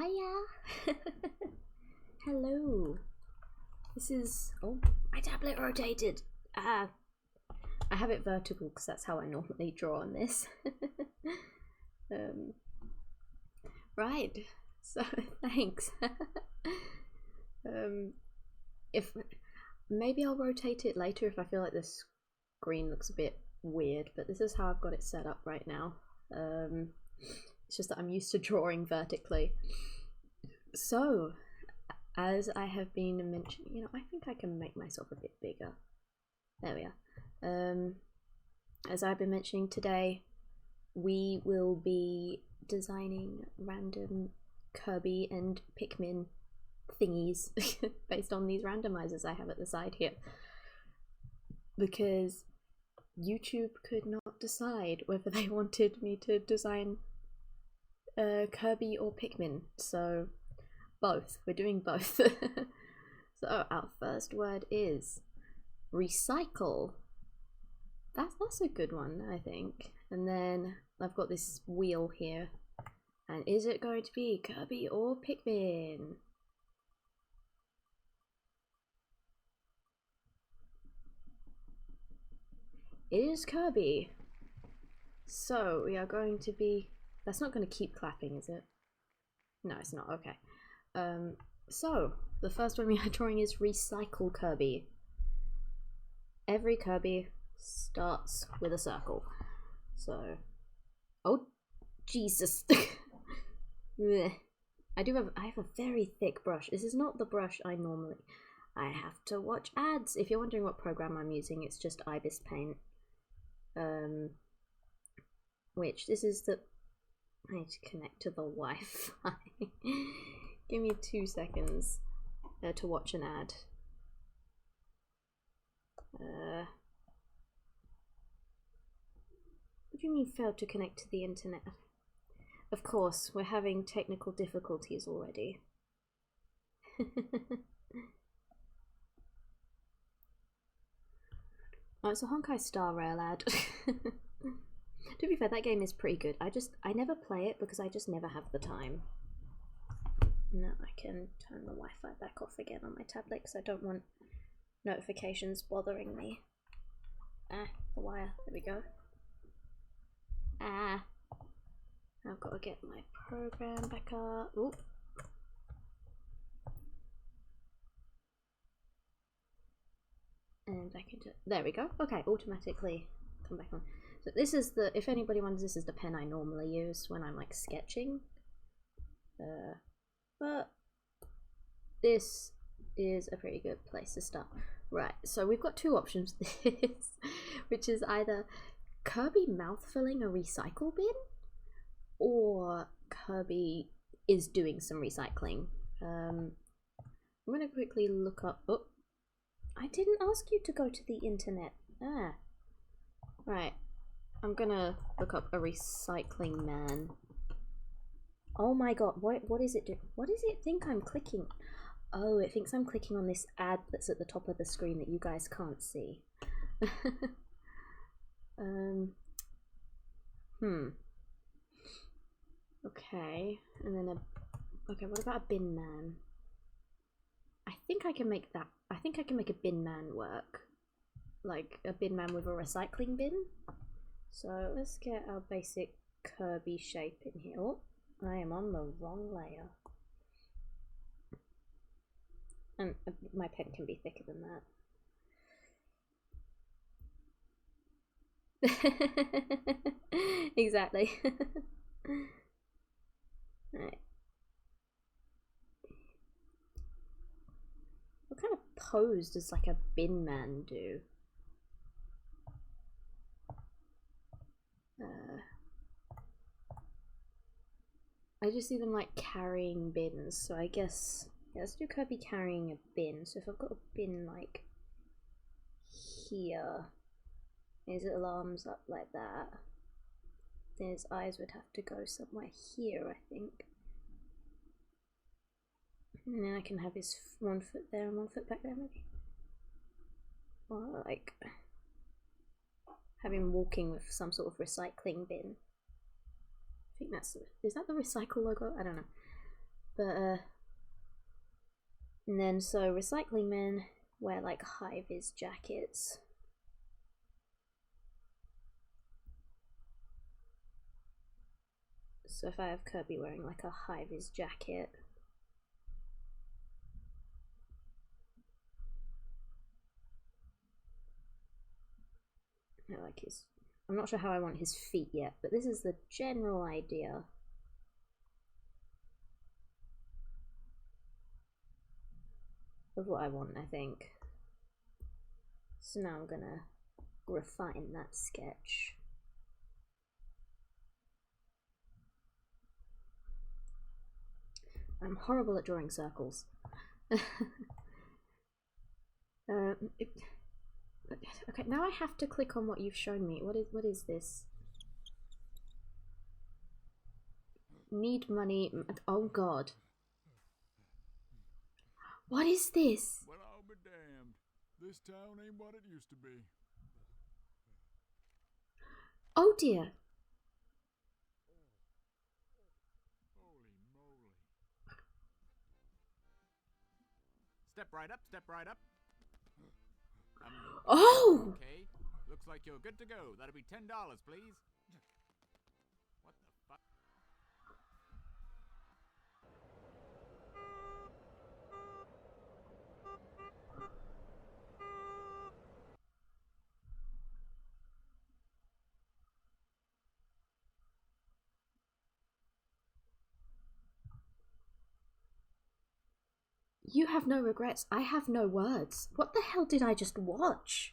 Hiya! Hello. This is... Oh, my tablet rotated! I have it vertical because that's how I normally draw on this. Right, so thanks. If maybe I'll rotate it later if I feel like the screen looks a bit weird, but this is how I've got it set up right now. It's just that I'm used to drawing vertically. So, as I have been mentioning, you know, I think I can make myself a bit bigger. There we are. As I've been mentioning today, we will be designing random Kirby and Pikmin thingies based on these randomizers I have at the side here. Because YouTube could not decide whether they wanted me to design Kirby or Pikmin, so both. We're doing both. So our first word is recycle. That's a good one, I think. And then I've got this wheel here. And is it going to be Kirby or Pikmin? It is Kirby. So we are going to be... That's not going to keep clapping, is it? No, it's not. Okay. So the first one we are drawing is recycle Kirby. Every Kirby starts with a circle. So, oh Jesus! I have a very thick brush. This is not the brush I normally. I have to watch ads. If you're wondering what program I'm using, it's just Ibis Paint. Which this is the. I need to connect to the Wi-Fi. Give me 2 seconds to watch an ad. What do you mean failed to connect to the internet? Of course, we're having technical difficulties already. Oh, it's a Honkai Star Rail ad. To be fair, that game is pretty good. I never play it because I just never have the time. Now I can turn the Wi-Fi back off again on my tablet because I don't want notifications bothering me. Ah, the wire. There we go. Ah. I've got to get my program back up. Ooh. And back into... There we go. Okay, automatically come back on. So this is the... If anybody wonders, this is the pen I normally use when I'm like sketching. But this is a pretty good place to start. Right, so we've got two options for this, which is either Kirby mouth-filling a recycle bin, or Kirby is doing some recycling. I'm going to quickly look up... Oh, I didn't ask you to go to the internet. Ah. Right, I'm going to look up a recycling man. Oh my god, what is it do? What does it think I'm clicking? Oh, it thinks I'm clicking on this ad that's at the top of the screen that you guys can't see. Okay, and then okay, what about a bin man? I think I can make that. I think I can make a bin man work. Like a bin man with a recycling bin. So let's get our basic Kirby shape in here. Oh, I am on the wrong layer. And my pen can be thicker than that. Exactly. Right. What kind of pose does like a bin man do? I just see them like carrying bins, so I guess yeah, let's do Kirby carrying a bin. So if I've got a bin like here, his little arms up like that, then his eyes would have to go somewhere here, I think. And then I can have his 1 foot there and 1 foot back there, maybe. Or like have him walking with some sort of recycling bin. I think that's... Is that the recycle logo? I don't know. But and then so recycling men wear like high-vis jackets. So if I have Kirby wearing like a high-vis jacket, I like his, I'm not sure how I want his feet yet, but this is the general idea. Of what I want, I think. So now I'm gonna refine that sketch. I'm horrible at drawing circles. Okay, now I have to click on what you've shown me. What is this? Need money. Oh god. What is this? Well, I'll be damned. This town ain't what it used to be. Oh dear. Holy moly. Step right up, step right up. Oh! Okay, looks like you're good to go. That'll be $10, please. What the fuck? You have no regrets. I have no words. What the hell did I just watch?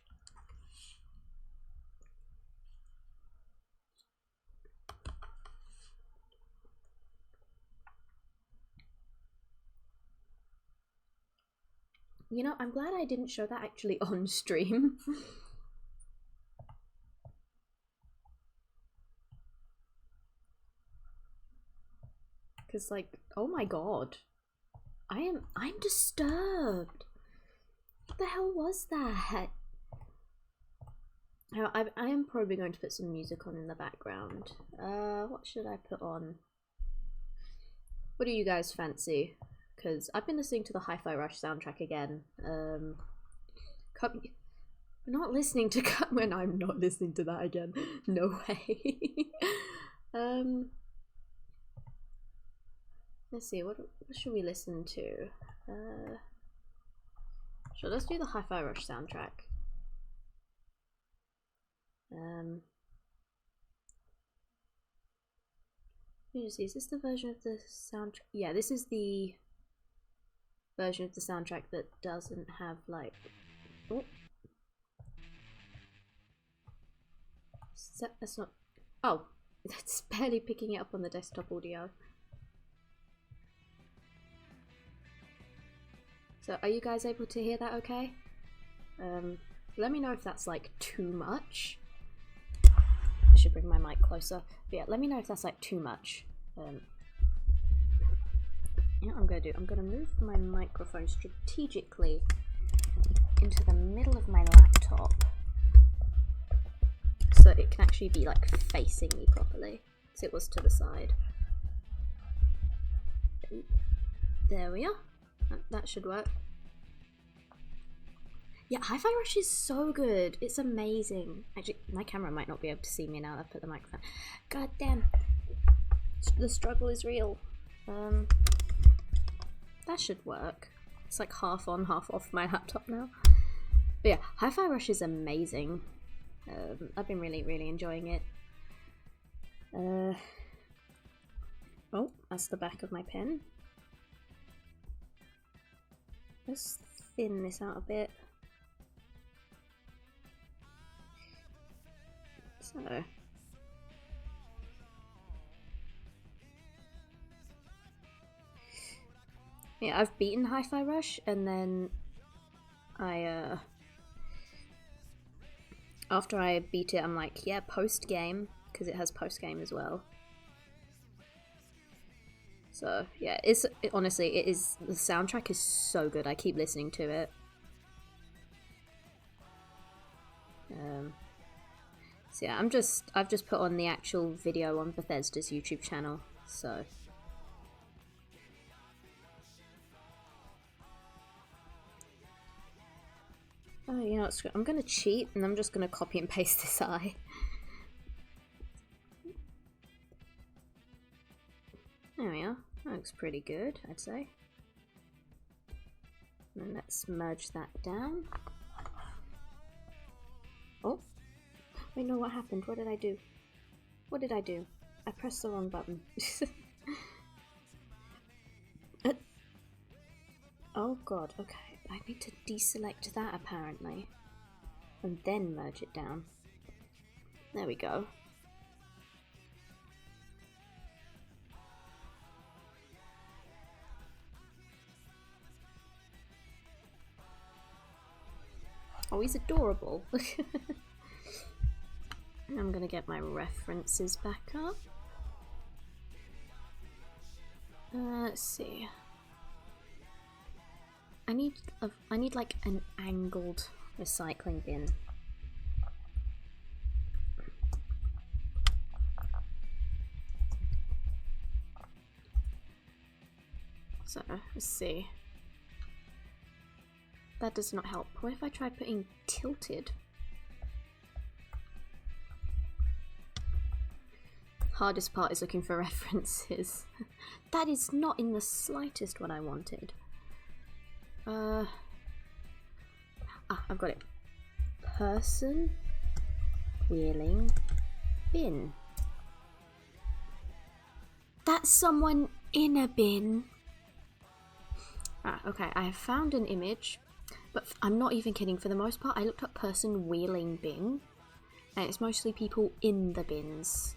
You know, I'm glad I didn't show that actually on stream. Cause like, oh my god. I'm disturbed. What the hell was that? I am probably going to put some music on in the background. What should I put on? What do you guys fancy? Because I've been listening to the Hi-Fi Rush soundtrack again. Not listening to when I'm not listening to that again. No way. Let's see, what should we listen to? Sure, let's do the Hi-Fi Rush soundtrack. Let me see, is this the version of the soundtrack? Yeah, this is the version of the soundtrack that doesn't have like... Oh. That's not... Oh, that's barely picking it up on the desktop audio. So are you guys able to hear that okay? Let me know if that's like too much. I should bring my mic closer. But yeah, let me know if that's like too much. You know what I'm gonna do? I'm gonna move my microphone strategically into the middle of my laptop so it can actually be like facing me properly. So it was to the side. There we are. That should work. Yeah, Hi-Fi Rush is so good. It's amazing. Actually, my camera might not be able to see me now that I put the microphone. God damn. The struggle is real. That should work. It's like half on, half off my laptop now. But yeah, Hi-Fi Rush is amazing. I've been really enjoying it. Oh, that's the back of my pen. Let's thin this out a bit. So. Yeah, I've beaten Hi-Fi Rush and then after I beat it, I'm like, yeah, post-game, because it has post-game as well. So, yeah, honestly, the soundtrack is so good. I keep listening to it. So yeah, I've just put on the actual video on Bethesda's YouTube channel, so. Oh, you know what, I'm gonna cheat and I'm just gonna copy and paste this eye. There we are. That looks pretty good, I'd say. And let's merge that down. Oh. Wait, no, what happened? What did I do? What did I do? I pressed the wrong button. Oh god, okay. I need to deselect that apparently. And then merge it down. There we go. Oh, he's adorable. I'm gonna get my references back up. Let's see. I need like an angled recycling bin. So, let's see. That does not help. What if I try putting tilted? Hardest part is looking for references. That is not in the slightest what I wanted. I've got it. Person wheeling bin. That's someone in a bin. Okay, I have found an image, but I'm not even kidding. For the most part, I looked up person wheeling bin, and it's mostly people in the bins.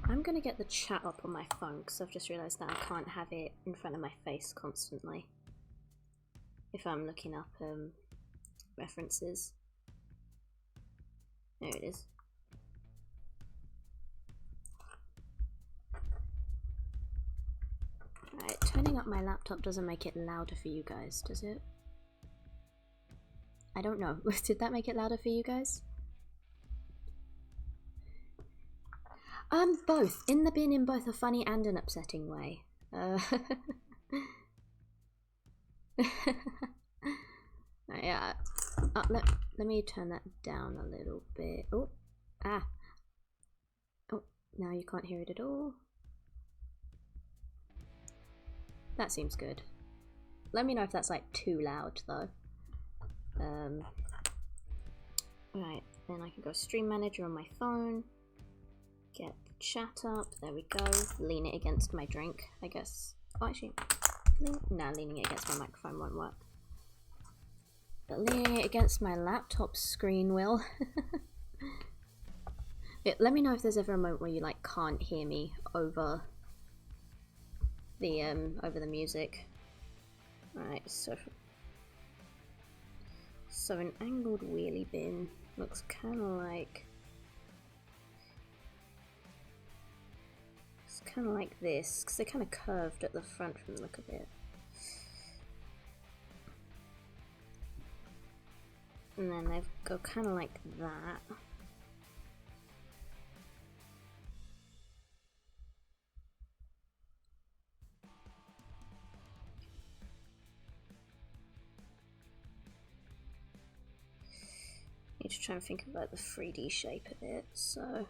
I'm gonna get the chat up on my phone because I've just realised that I can't have it in front of my face constantly if I'm looking up references. There it is. Alright, turning up my laptop doesn't make it louder for you guys, does it? I don't know. Did that make it louder for you guys? Both. In the bin in both a funny and an upsetting way. Yeah. Let me turn that down a little bit. Oh. Oh, now you can't hear it at all. That seems good. Let me know if that's like too loud though. Right, then I can go stream manager on my phone. Get the chat up, there we go. Lean it against my drink, I guess. Oh, actually, leaning it against my microphone won't work. But leaning it against my laptop screen will. Let me know if there's ever a moment where you like can't hear me over the music. Right, so an angled wheelie bin looks kind of like. Kind of like this, because they're kind of curved at the front from the look of it. And then they go kind of like that. Need to try and think about the 3D shape of it, so.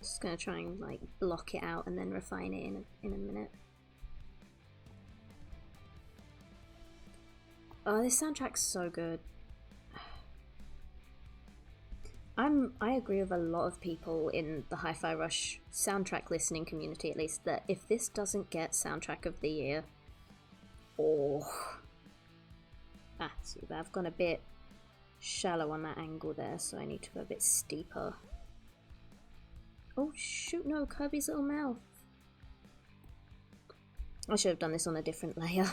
Just gonna try and like block it out and then refine it in a minute. Oh, this soundtrack's so good. I agree with a lot of people in the Hi-Fi Rush soundtrack listening community, at least, that if this doesn't get soundtrack of the year, see, but I've gone a bit shallow on that angle there, so I need to go a bit steeper. Oh shoot, no, Kirby's little mouth. I should have done this on a different layer.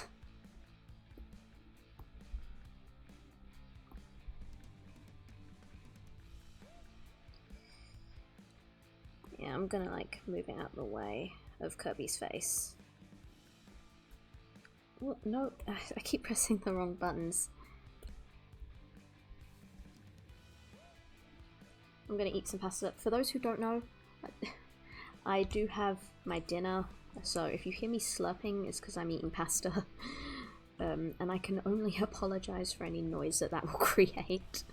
Yeah, I'm gonna like move it out of the way of Kirby's face. Oh, no, I keep pressing the wrong buttons. I'm gonna eat some pasta. For those who don't know, I do have my dinner, so if you hear me slurping, it's because I'm eating pasta. And I can only apologize for any noise that will create.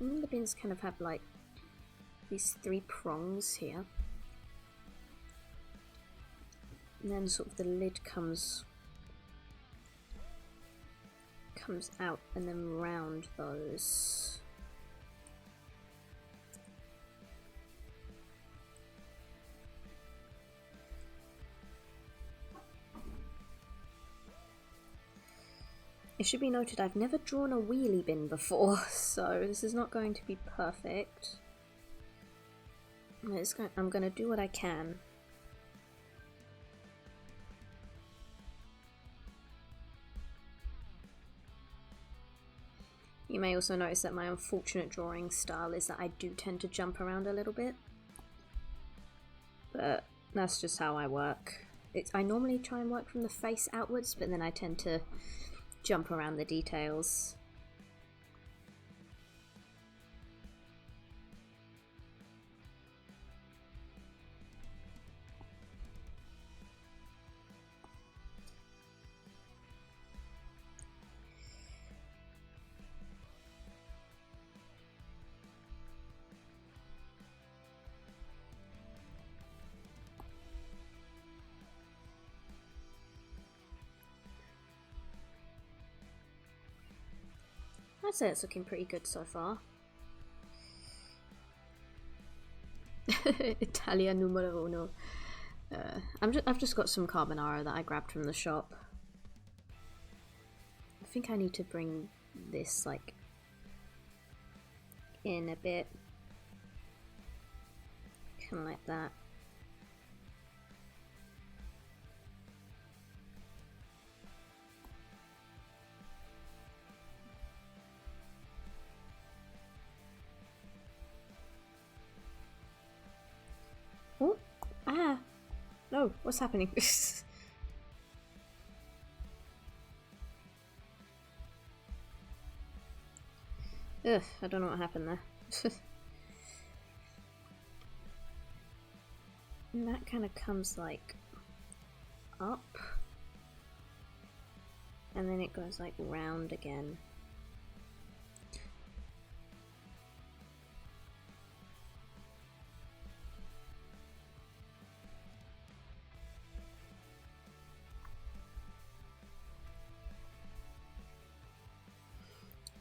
The bins kind of have like these 3 prongs here. And then sort of the lid comes out and then round those. It should be noted I've never drawn a wheelie bin before, so this is not going to be perfect. I'm going to do what I can. You may also notice that my unfortunate drawing style is that I do tend to jump around a little bit. But that's just how I work. I normally try and work from the face outwards, but then I tend to jump around the details. I'd say it's looking pretty good so far. Italia numero uno. I've just got some carbonara that I grabbed from the shop. I think I need to bring this like in a bit, kind of like that. Oh, ah, no, what's happening? Ugh, I don't know what happened there. And that kind of comes like up, and then it goes like round again.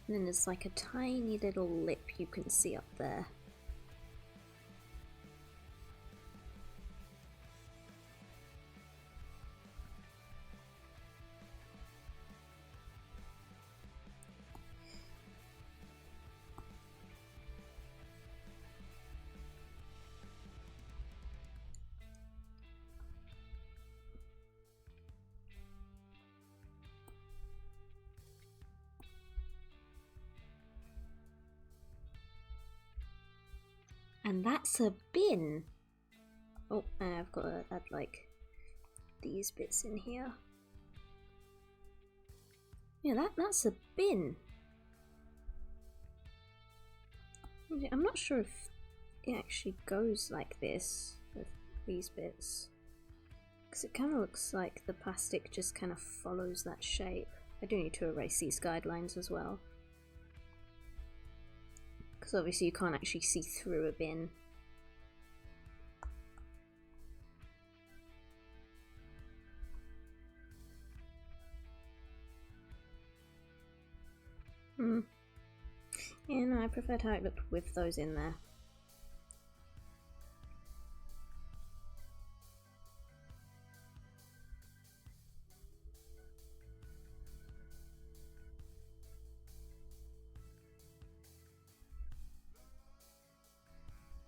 And then there's like a tiny little lip you can see up there. And that's a bin. Oh, and I've got to add like these bits in here. Yeah, that's a bin. I'm not sure if it actually goes like this with these bits, because it kind of looks like the plastic just kind of follows that shape. I do need to erase these guidelines as well, because obviously you can't actually see through a bin. Yeah, no, I preferred how it looked with those in there.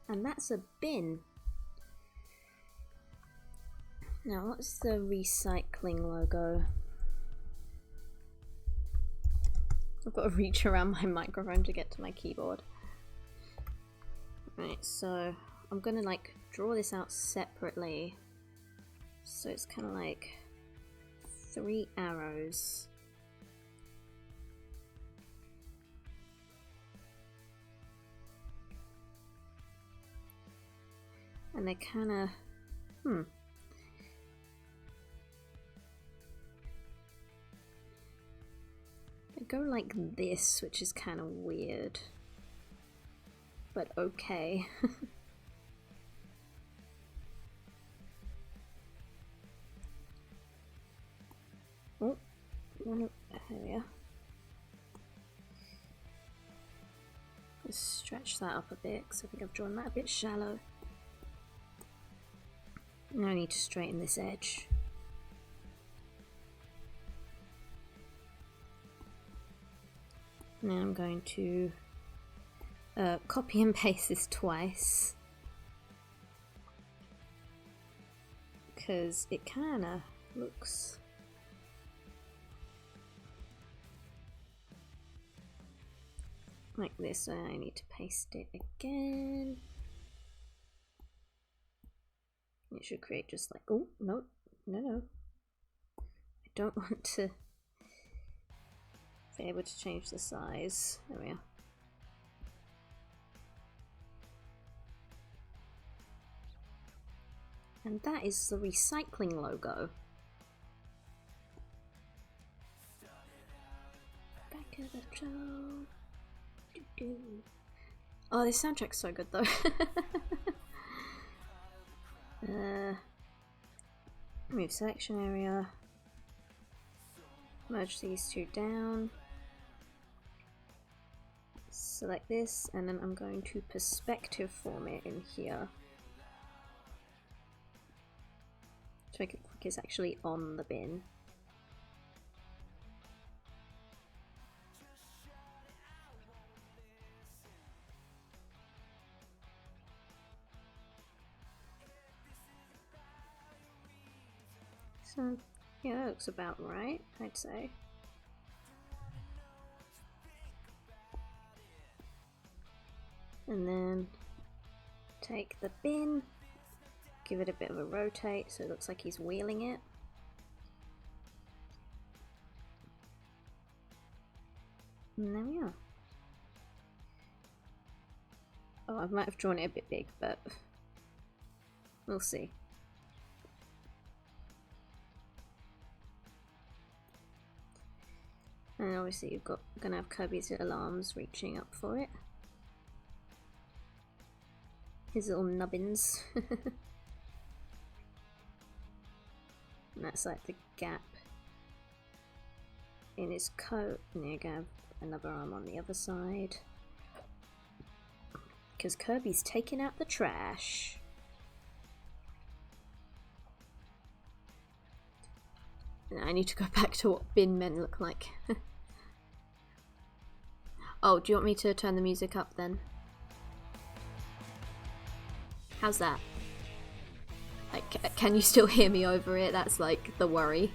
And that's a bin. Now, what's the recycling logo? I've got to reach around my microphone to get to my keyboard. Right, so I'm gonna like draw this out separately. So it's kind of like 3 arrows. And they kind of, they go like this, which is kind of weird. But okay. Oh, there we are. Let's stretch that up a bit, because I think I've drawn that a bit shallow. Now I need to straighten this edge. Now I'm going to copy and paste this twice, because it kinda looks like this, so I need to paste it again. It should create just like, oh, no, no. I don't want to be able to change the size. There we are. And that is the recycling logo. Back of the show. Oh, this soundtrack's so good though. Move selection area. Merge these two down. Select this, and then I'm going to perspective form it in here. To make it look like it's actually on the bin. So, yeah, that looks about right, I'd say. And then take the bin, give it a bit of a rotate so it looks like he's wheeling it. And there we are. Oh, I might have drawn it a bit big, but we'll see. And obviously you've got gonna have Kirby's little arms reaching up for it. His little nubbins. And that's like the gap in his coat. And you're gonna have another arm on the other side. Because Kirby's taking out the trash. Now I need to go back to what bin men look like. Oh, do you want me to turn the music up then? How's that? Like, can you still hear me over it? That's like the worry.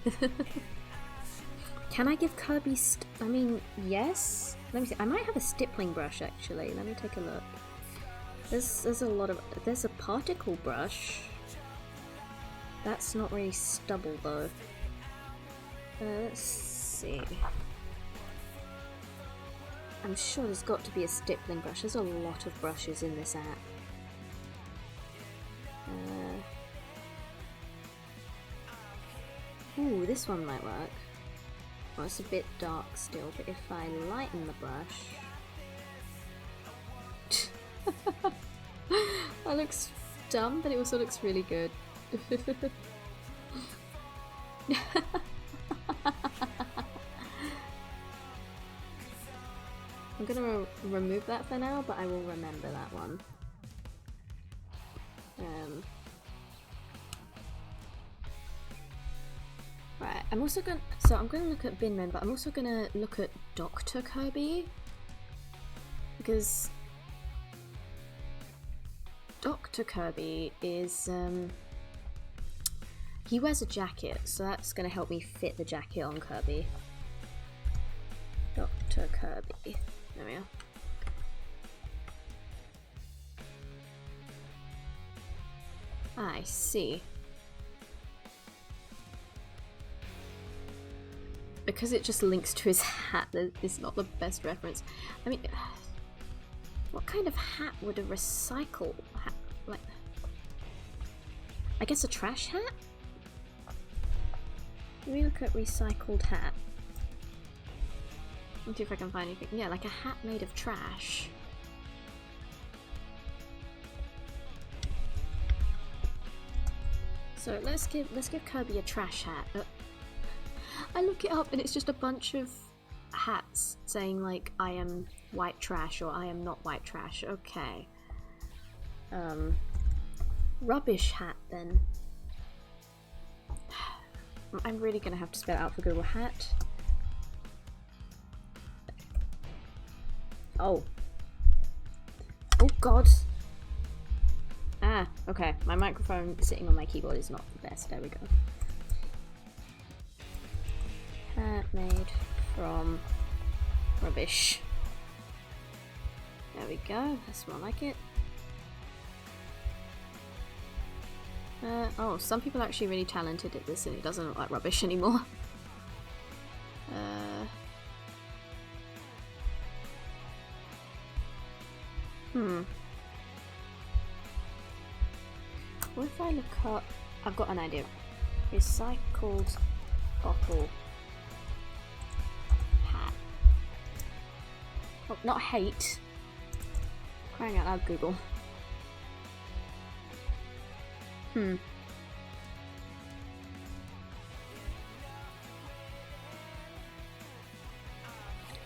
Can I give Kirby I mean, yes? Let me see. I might have a stippling brush actually. Let me take a look. There's a lot of... There's a particle brush. That's not really stubble though. Let's see. I'm sure there's got to be a stippling brush. There's a lot of brushes in this app. Ooh, this one might work. Well, it's a bit dark still, but if I lighten the brush... That looks dumb, but it also looks really good. I'm gonna remove that for now, but I will remember that one. Right, I'm also gonna... So I'm gonna look at Binmen, but I'm also gonna look at Dr. Kirby. Because... Dr. Kirby is, He wears a jacket, so that's going to help me fit the jacket on Kirby. Dr. Kirby. There we are. I see. Because it just links to his hat, it's not the best reference. I mean, what kind of hat would a recycle hat, like, I guess a trash hat? Let me look at recycled hat. Let's see if I can find anything. Yeah, like a hat made of trash. So let's give Kirby a trash hat. I look it up and it's just a bunch of hats saying like I am white trash or I am not white trash. Okay. Rubbish hat then. I'm really gonna have to spell it out for Google. Hat. Oh. Oh god. Ah, okay. My microphone sitting on my keyboard is not the best. There we go. Hat made from rubbish. There we go. That's more like it. Oh, some people are actually really talented at this and it doesn't look like rubbish anymore. What if I look up... I've got an idea. Recycled bottle hat. Oh, not hate. Crying out loud, Google.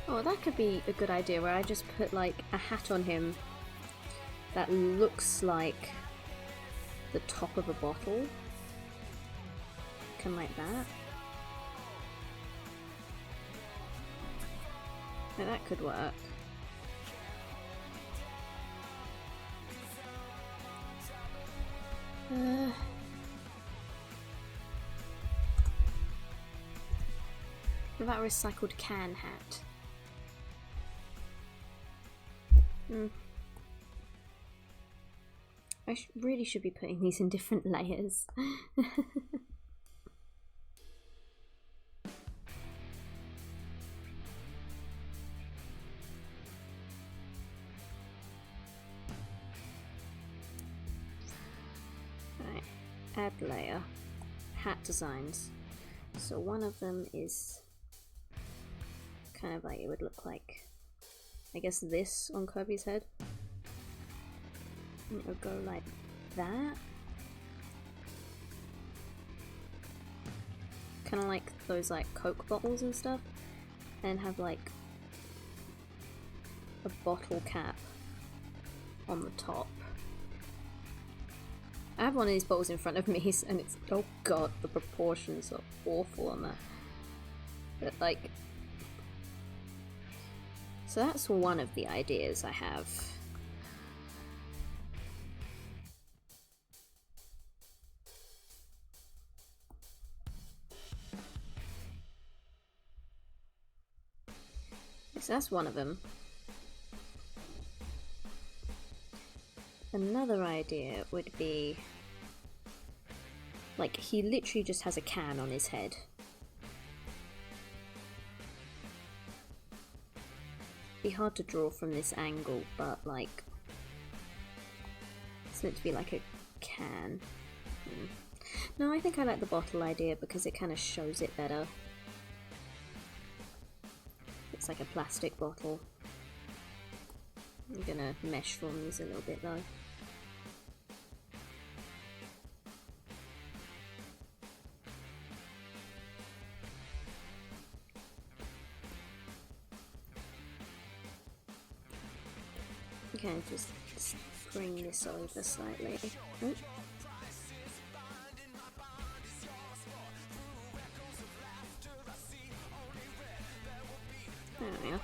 Oh, that could be a good idea where I just put like a hat on him that looks like the top of a bottle. Kind of like that. Now that could work. What about a recycled can hat? I really should be putting these in different layers. Right, add layer, hat designs. So one of them is kind of like, it would look like, I guess this on Kirby's head. And it would go like that. Kind of like those like Coke bottles and stuff. And have like a bottle cap on the top. I have one of these bottles in front of me and it's, oh god, the proportions are awful on that. But like, so that's one of the ideas I have. So that's one of them. Another idea would be, like, he literally just has a can on his head. Be hard to draw from this angle, but like, it's meant to be like a can. No, I think I like the bottle idea because it kind of shows it better. It's like a plastic bottle. I'm gonna mesh form these a little bit though. Okay, just bring this over slightly. Oh. There we are.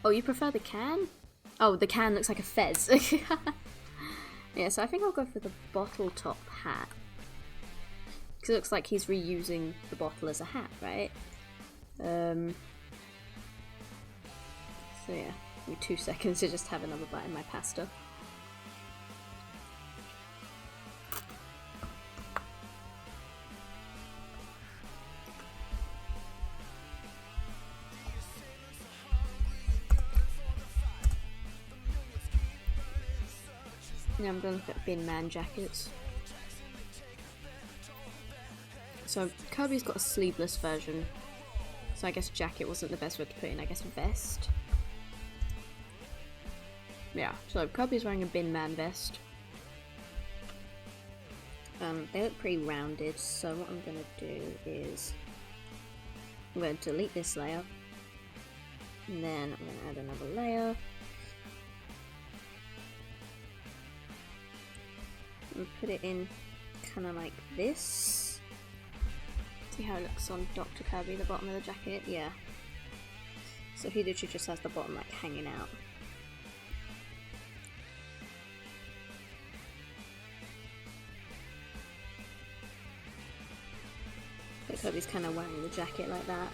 Oh, you prefer the can? Oh, the can looks like a fez. Yeah, so I think I'll go for the bottle top hat. Because it looks like he's reusing the bottle as a hat, right? So yeah, give me 2 seconds to just have another bite in my pasta. Now I'm going to look at Bin Man jackets. So Kirby's got a sleeveless version. So I guess jacket wasn't the best word to put in, I guess vest. Yeah, so Kirby's wearing a Bin Man vest. They look pretty rounded, so what I'm going to do is I'm going to delete this layer. And then I'm going to add another layer. And put it in kind of like this. See how it looks on Dr. Kirby, the bottom of the jacket? Yeah. So he literally just has the bottom like hanging out. So Kirby's kind of wearing the jacket like that.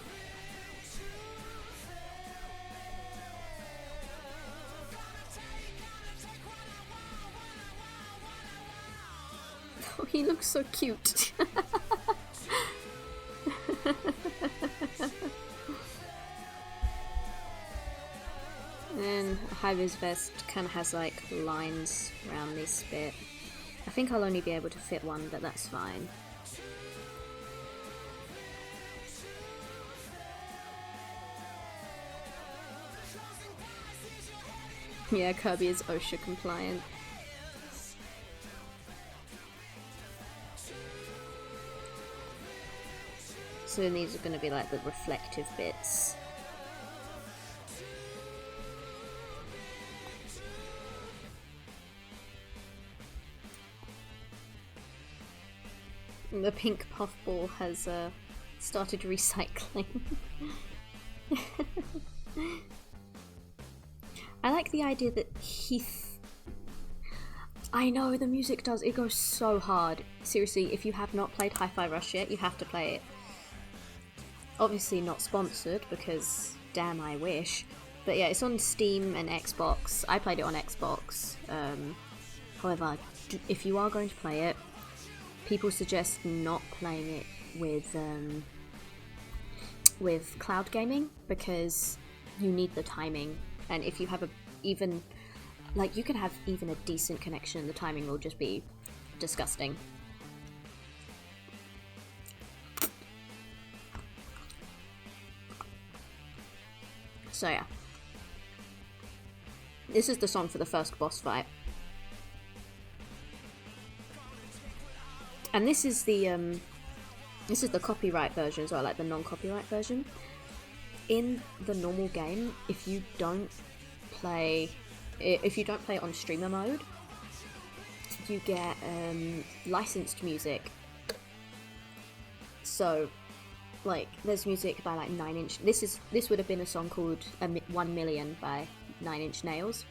Oh, he looks so cute. And Hive's vest kind of has like lines around this bit. I think I'll only be able to fit one, but that's fine. Yeah, Kirby is OSHA compliant. So then these are going to be like the reflective bits. And the pink puffball has started recycling. I like the idea that I know the music does, it goes so hard. Seriously, if you have not played Hi-Fi Rush yet, you have to play it. Obviously not sponsored, because damn I wish. But yeah, it's on Steam and Xbox. I played it on Xbox. However, if you are going to play it, people suggest not playing it with cloud gaming, because you need the timing. And if you have you can have even a decent connection, the timing will just be disgusting. So yeah, this is the song for the first boss fight, and this is the copyright version as well, like the non-copyright version. In the normal game, if you don't play it on streamer mode, you get licensed music. So like there's music by like 9 Inch. This would have been a song called 1 Million by 9 Inch Nails.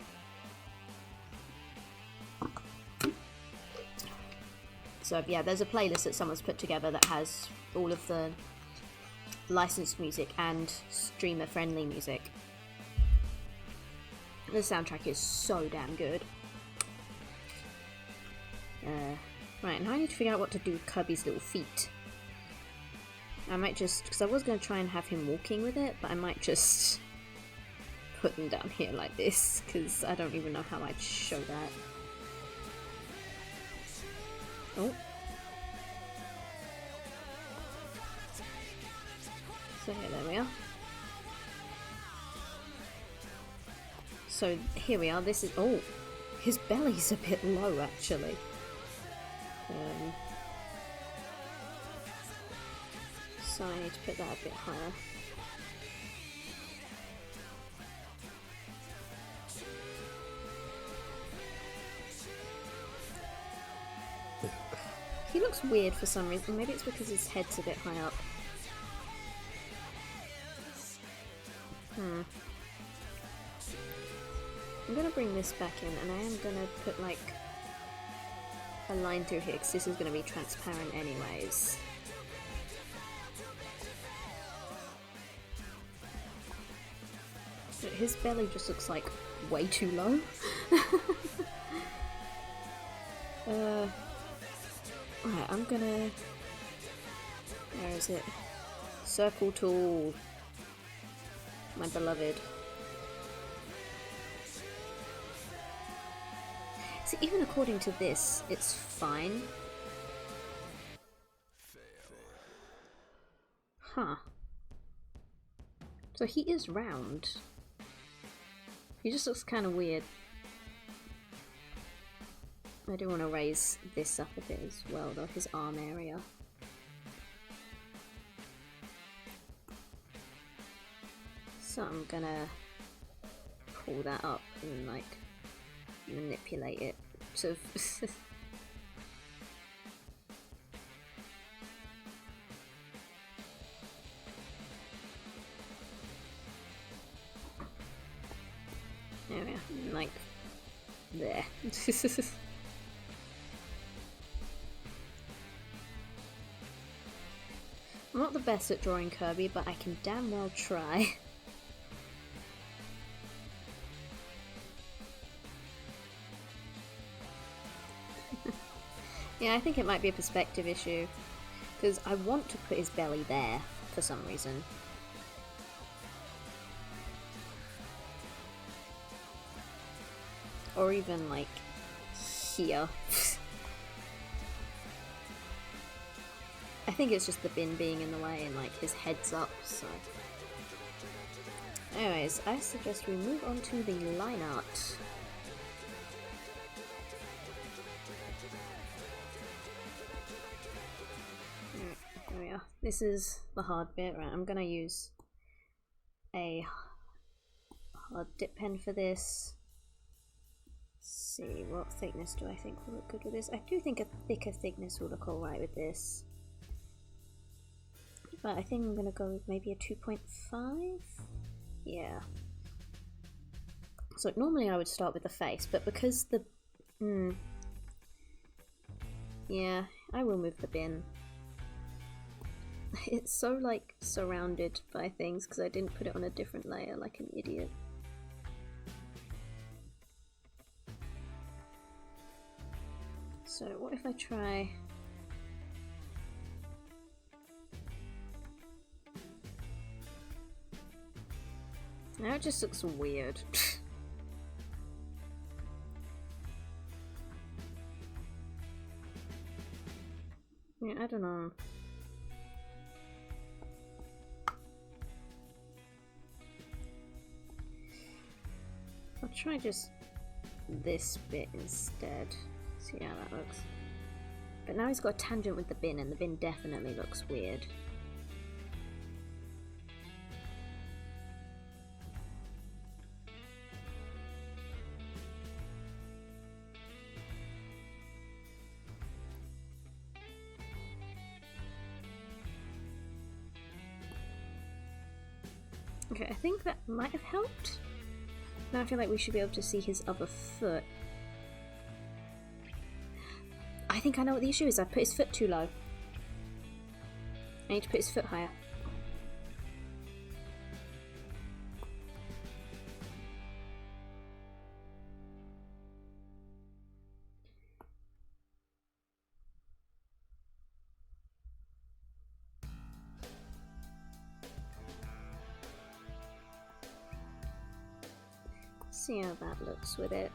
So yeah, there's a playlist that someone's put together that has all of the licensed music and streamer friendly music. The soundtrack is so damn good. Right, now I need to figure out what to do with Kirby's little feet. I might just, because I was going to try and have him walking with it, but I might just put them down here like this, because I don't even know how I'd show that. Oh. So yeah, there we are. So here we are, this is, oh, his belly's a bit low actually. So I need to put that a bit higher. He looks weird for some reason, maybe it's because his head's a bit high up. I'm gonna bring this back in, and I am gonna put like a line through here because this is going to be transparent anyways. His belly just looks like way too low. Right, I'm gonna... Where is it? Circle tool. My beloved. See, even according to this, it's fine. Huh. So he is round. He just looks kind of weird. I do want to raise this up a bit as well, though, his arm area. So I'm gonna pull that up and, like, manipulate it. Sort of. There we are. Like, there. I'm not the best at drawing Kirby, but I can damn well try. Yeah, I think it might be a perspective issue, because I want to put his belly there for some reason. Or even, like, here. I think it's just the bin being in the way and, like, his head's up, so... Anyways, I suggest we move on to the line art. Alright, there we are. This is the hard bit. Right, I'm gonna use a hard dip pen for this. Let's see, what thickness do I think will look good with this? I do think a thicker thickness will look alright with this. But I think I'm gonna go with maybe a 2.5? Yeah. So normally I would start with the face, but because the... Yeah, I will move the bin. It's so, like, surrounded by things because I didn't put it on a different layer like an idiot. So what if I try... Now it just looks weird. Yeah, I don't know. I'll try just this bit instead. See how that looks. But now he's got a tangent with the bin, and the bin definitely looks weird. Okay, I think that might have helped. Now I feel like we should be able to see his other foot. I think I know what the issue is. I put his foot too low. I need to put his foot higher. See how that looks with it.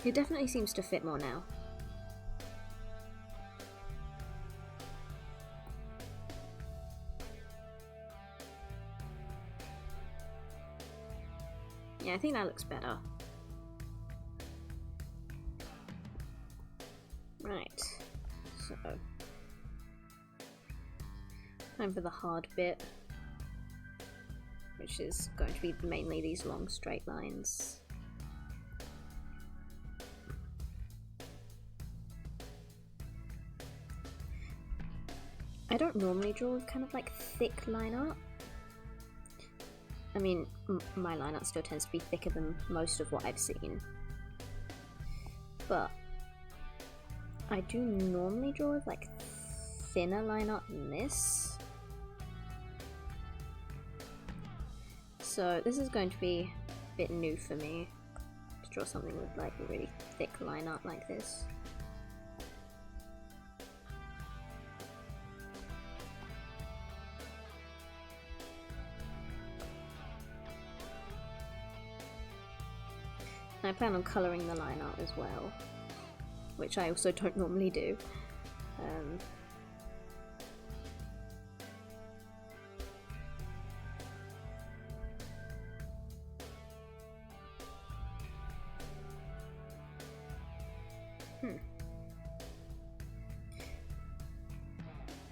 It definitely seems to fit more now. Yeah, I think that looks better. Right, so time for the hard bit, which is going to be mainly these long straight lines. I don't normally draw kind of like thick line art. I mean, my line art still tends to be thicker than most of what I've seen. But I do normally draw with like thinner line art than this. So this is going to be a bit new for me to draw something with like a really thick line art like this. And I plan on colouring the line art as well, which I also don't normally do.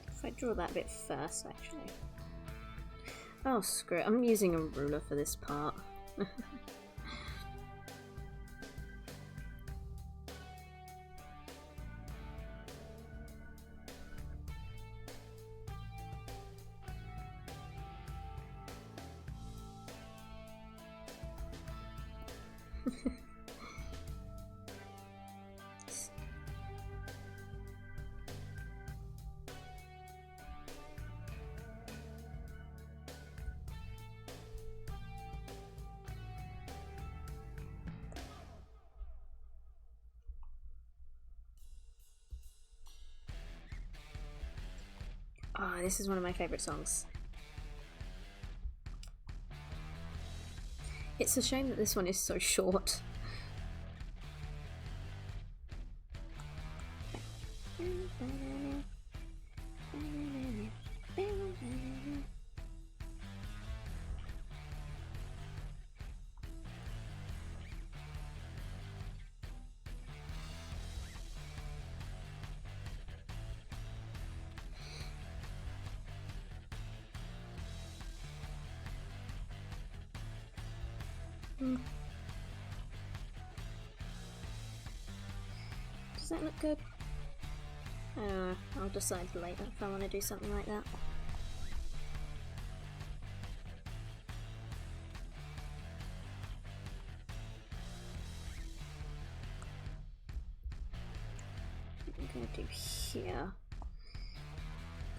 If I draw that bit first, actually. Oh, screw it. I'm using a ruler for this part. Oh, this is one of my favourite songs. It's a shame that this one is so short. Does that look good? I don't know. I'll decide later if I want to do something like that. What I'm going to do here,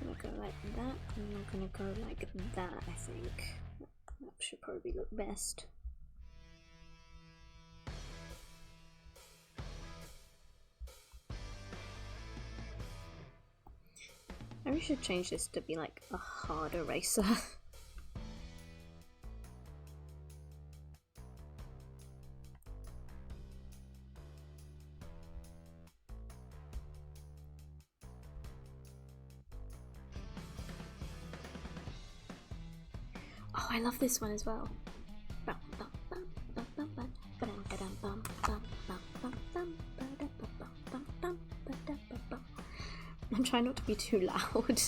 I'm going to go like that, and I'm going to go like that, I think. That should probably look best. Maybe I should change this to be like a hard eraser. Oh, I love this one as well. I'm trying not to be too loud.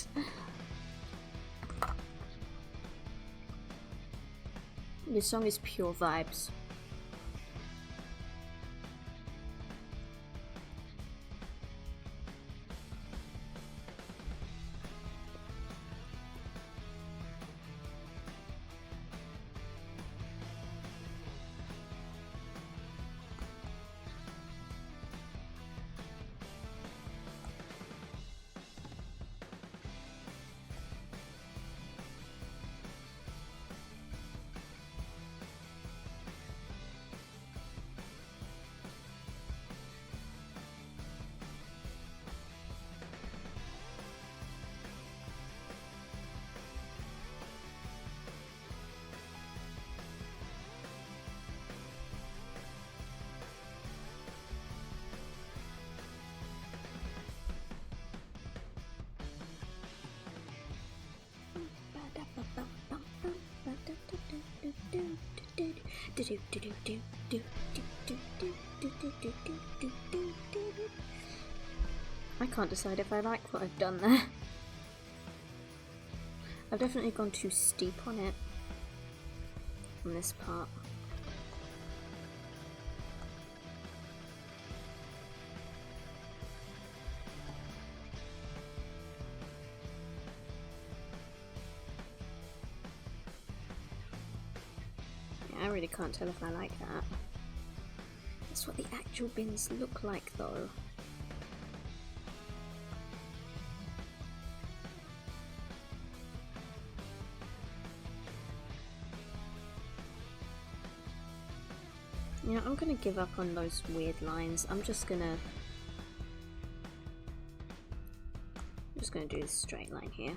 This song is pure vibes. I can't decide if I like what I've done there. I've definitely gone too steep on it, on this part. I really can't tell if I like that. That's what the actual bins look like though. Yeah, I'm gonna give up on those weird lines. I'm just gonna do this straight line here.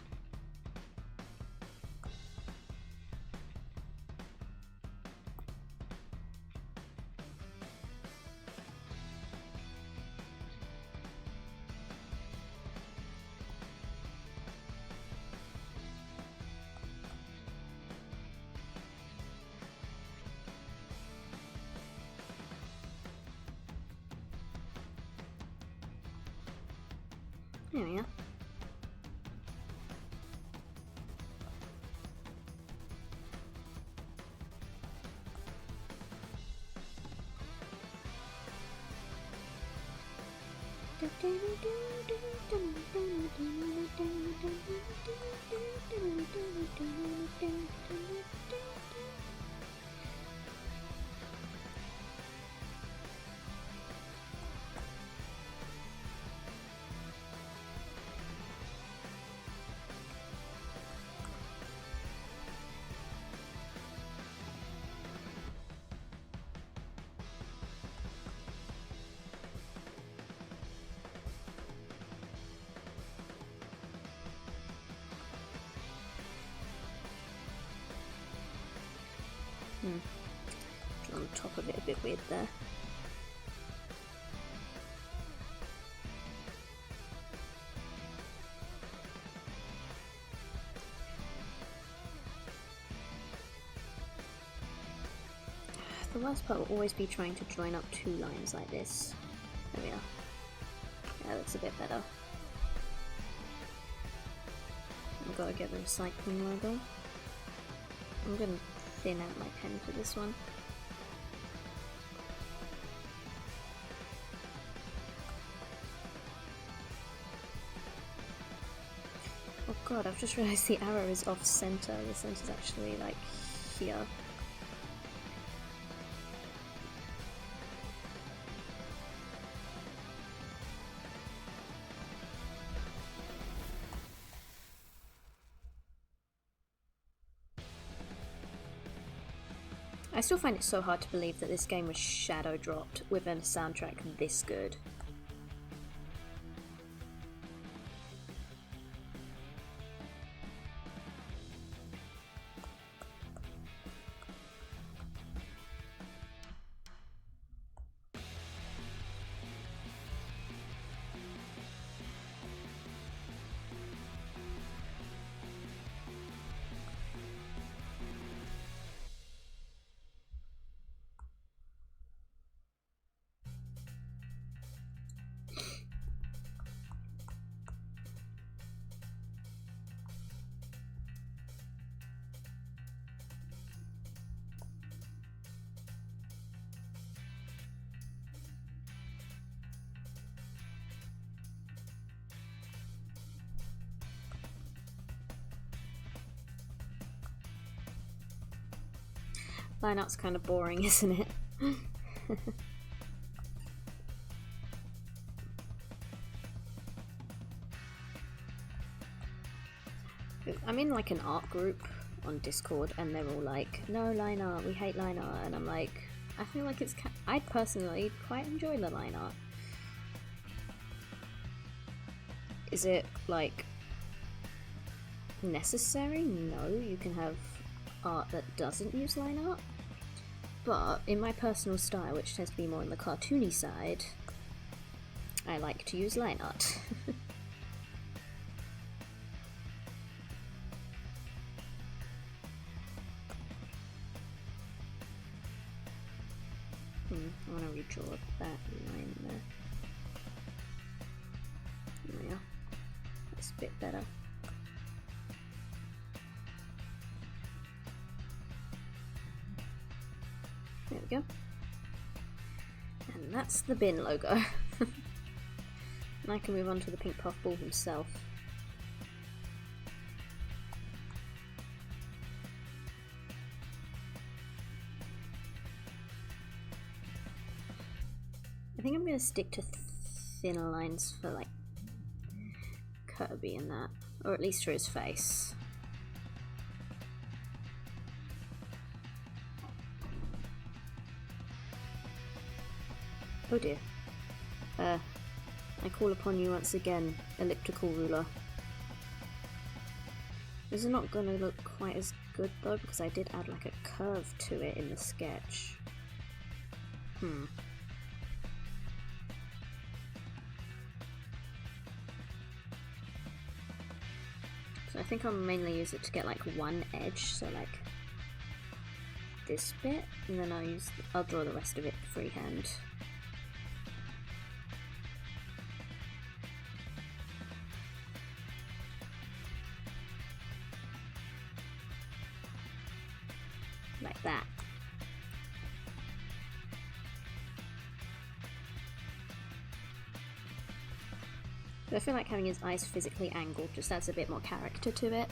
There we are. On top of it a bit weird there. The worst part will always be trying to join up two lines like this. There we are. Yeah, that looks a bit better. I've got to get the recycling logo. I'm going to thin out my pen for this one. Oh god, I've just realised the arrow is off centre. The centre's actually like here. I still find it so hard to believe that this game was shadow dropped with a soundtrack this good. Line art's kind of boring, isn't it? I'm in like an art group on Discord and they're all like, no line art, we hate line art, and I'm like, I feel like it's I personally quite enjoy the line art. Is it like necessary? No, you can have art that doesn't use line art, but in my personal style, which tends to be more on the cartoony side, I like to use line art. I want to redraw that line there. There we are. That's a bit better. There we go. And that's the bin logo. And I can move on to the pink puffball himself. think I'm gonna stick to thinner lines for like Kirby and that, or at least for his face. Oh dear. I call upon you once again, elliptical ruler. This is not gonna look quite as good though, because I did add like a curve to it in the sketch. So I think I'll mainly use it to get like one edge, so like this bit, and then I'll draw the rest of it freehand. Like that. So I feel like having his eyes physically angled just adds a bit more character to it.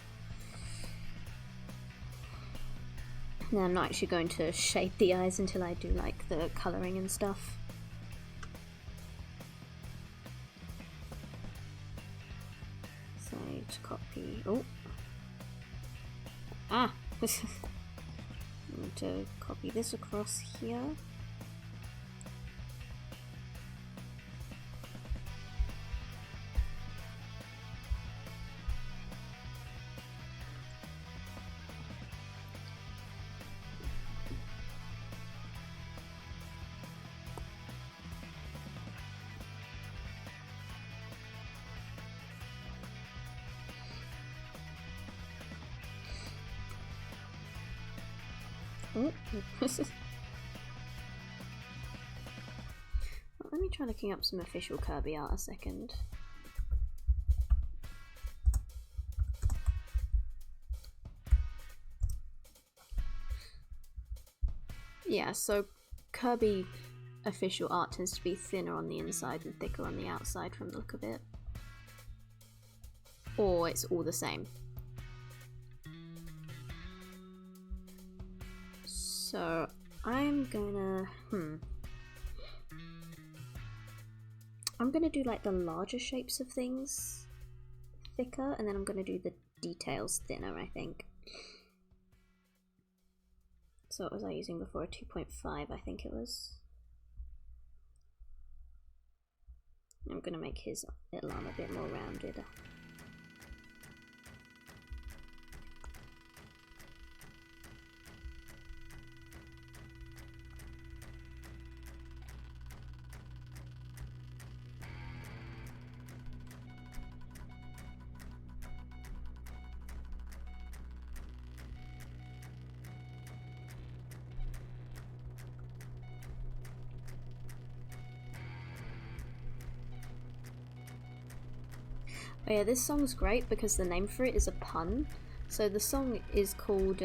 Now I'm not actually going to shade the eyes until I do like the colouring and stuff. So I need to copy. Oh! Ah! I need to copy this across here. Oh. Well, let me try looking up some official Kirby art a second. Yeah, so Kirby official art tends to be thinner on the inside and thicker on the outside from the look of it. Or it's all the same. So I'm gonna I'm gonna do like the larger shapes of things thicker, and then I'm gonna do the details thinner, I think. So what was I using before? A 2.5, I think it was. I'm gonna make his little arm a bit more rounded. Oh yeah, this song's great because the name for it is a pun. So the song is called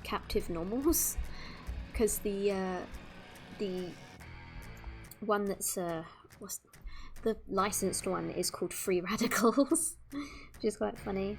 Captive Normals, because the one that's what's the licensed one is called Free Radicals, which is quite funny.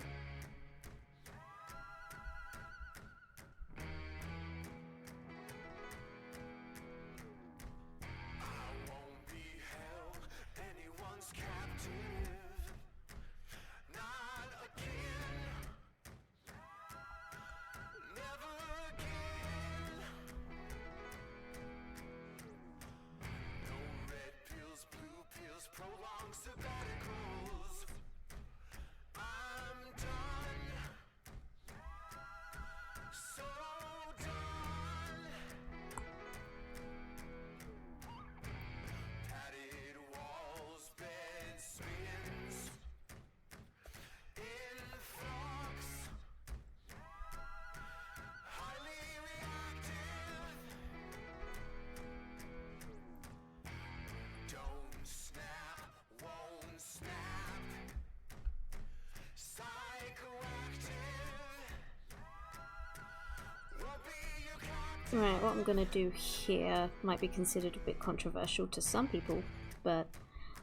Right, what I'm going to do here might be considered a bit controversial to some people, but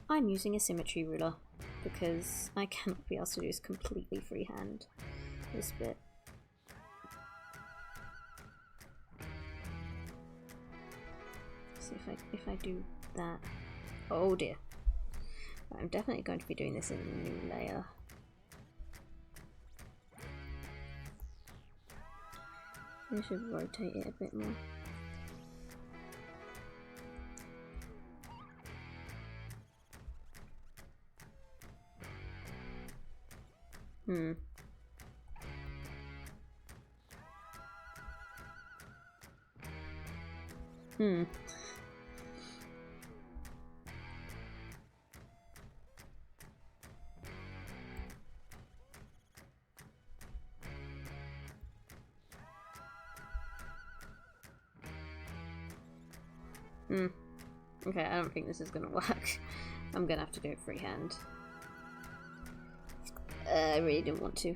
I'm using a symmetry ruler because I cannot be asked to do this completely freehand, this bit. So if I do that, Oh dear. I'm definitely going to be doing this in a new layer. I should rotate it a bit more. Hmm. Hmm. Hmm. Okay, I don't think this is gonna work. I'm gonna have to do it freehand. I really didn't want to.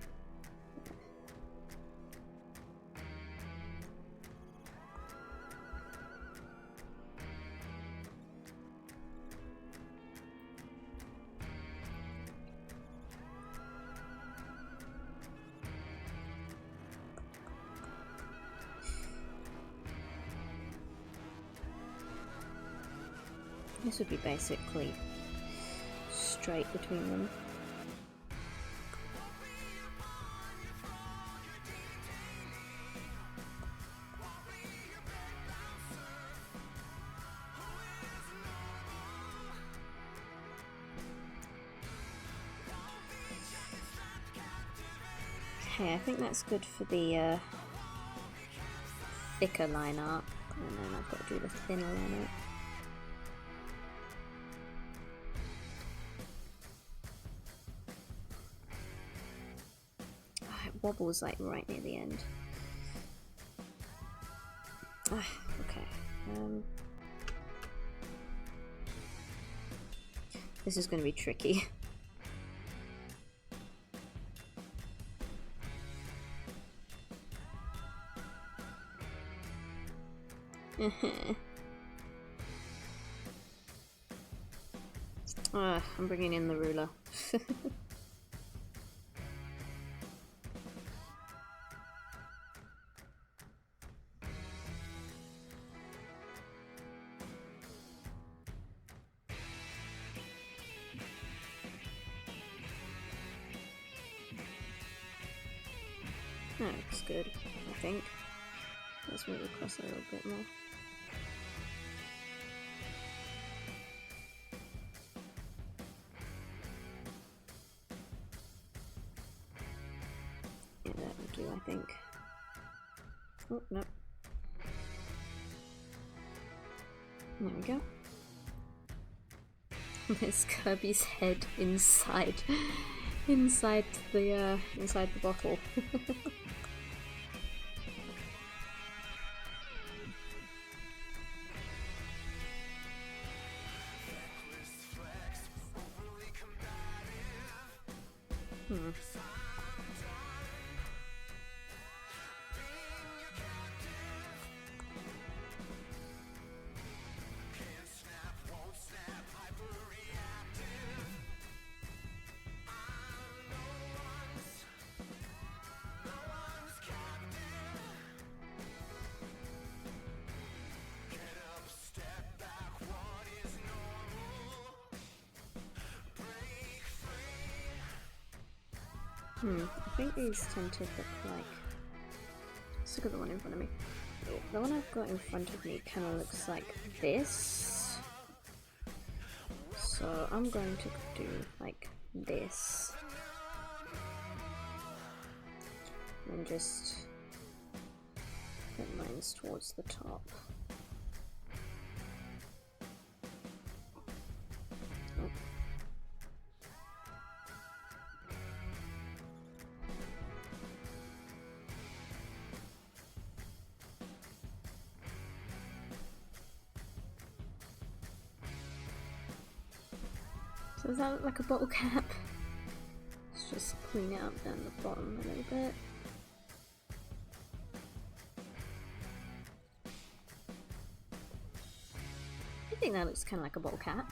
This would be basically straight between them. Okay, I think that's good for the thicker line art, and then I've got to do the thinner line art. Oh, it wobbles like right near the end. Okay. This is going to be tricky. I'm bringing in the ruler. That looks good, I think. Let's move across a little bit more. Yeah, that will do, I think. Oh, no. There we go. There's Kirby's head inside the bottle. I think these tend to look like... Let's look at the one in front of me. The one I've got in front of me kind of looks like this. So I'm going to do like this. And just put lines towards the top. So does that look like a bottle cap? Let's just clean it up down the bottom a little bit. I think that looks kind of like a bottle cap.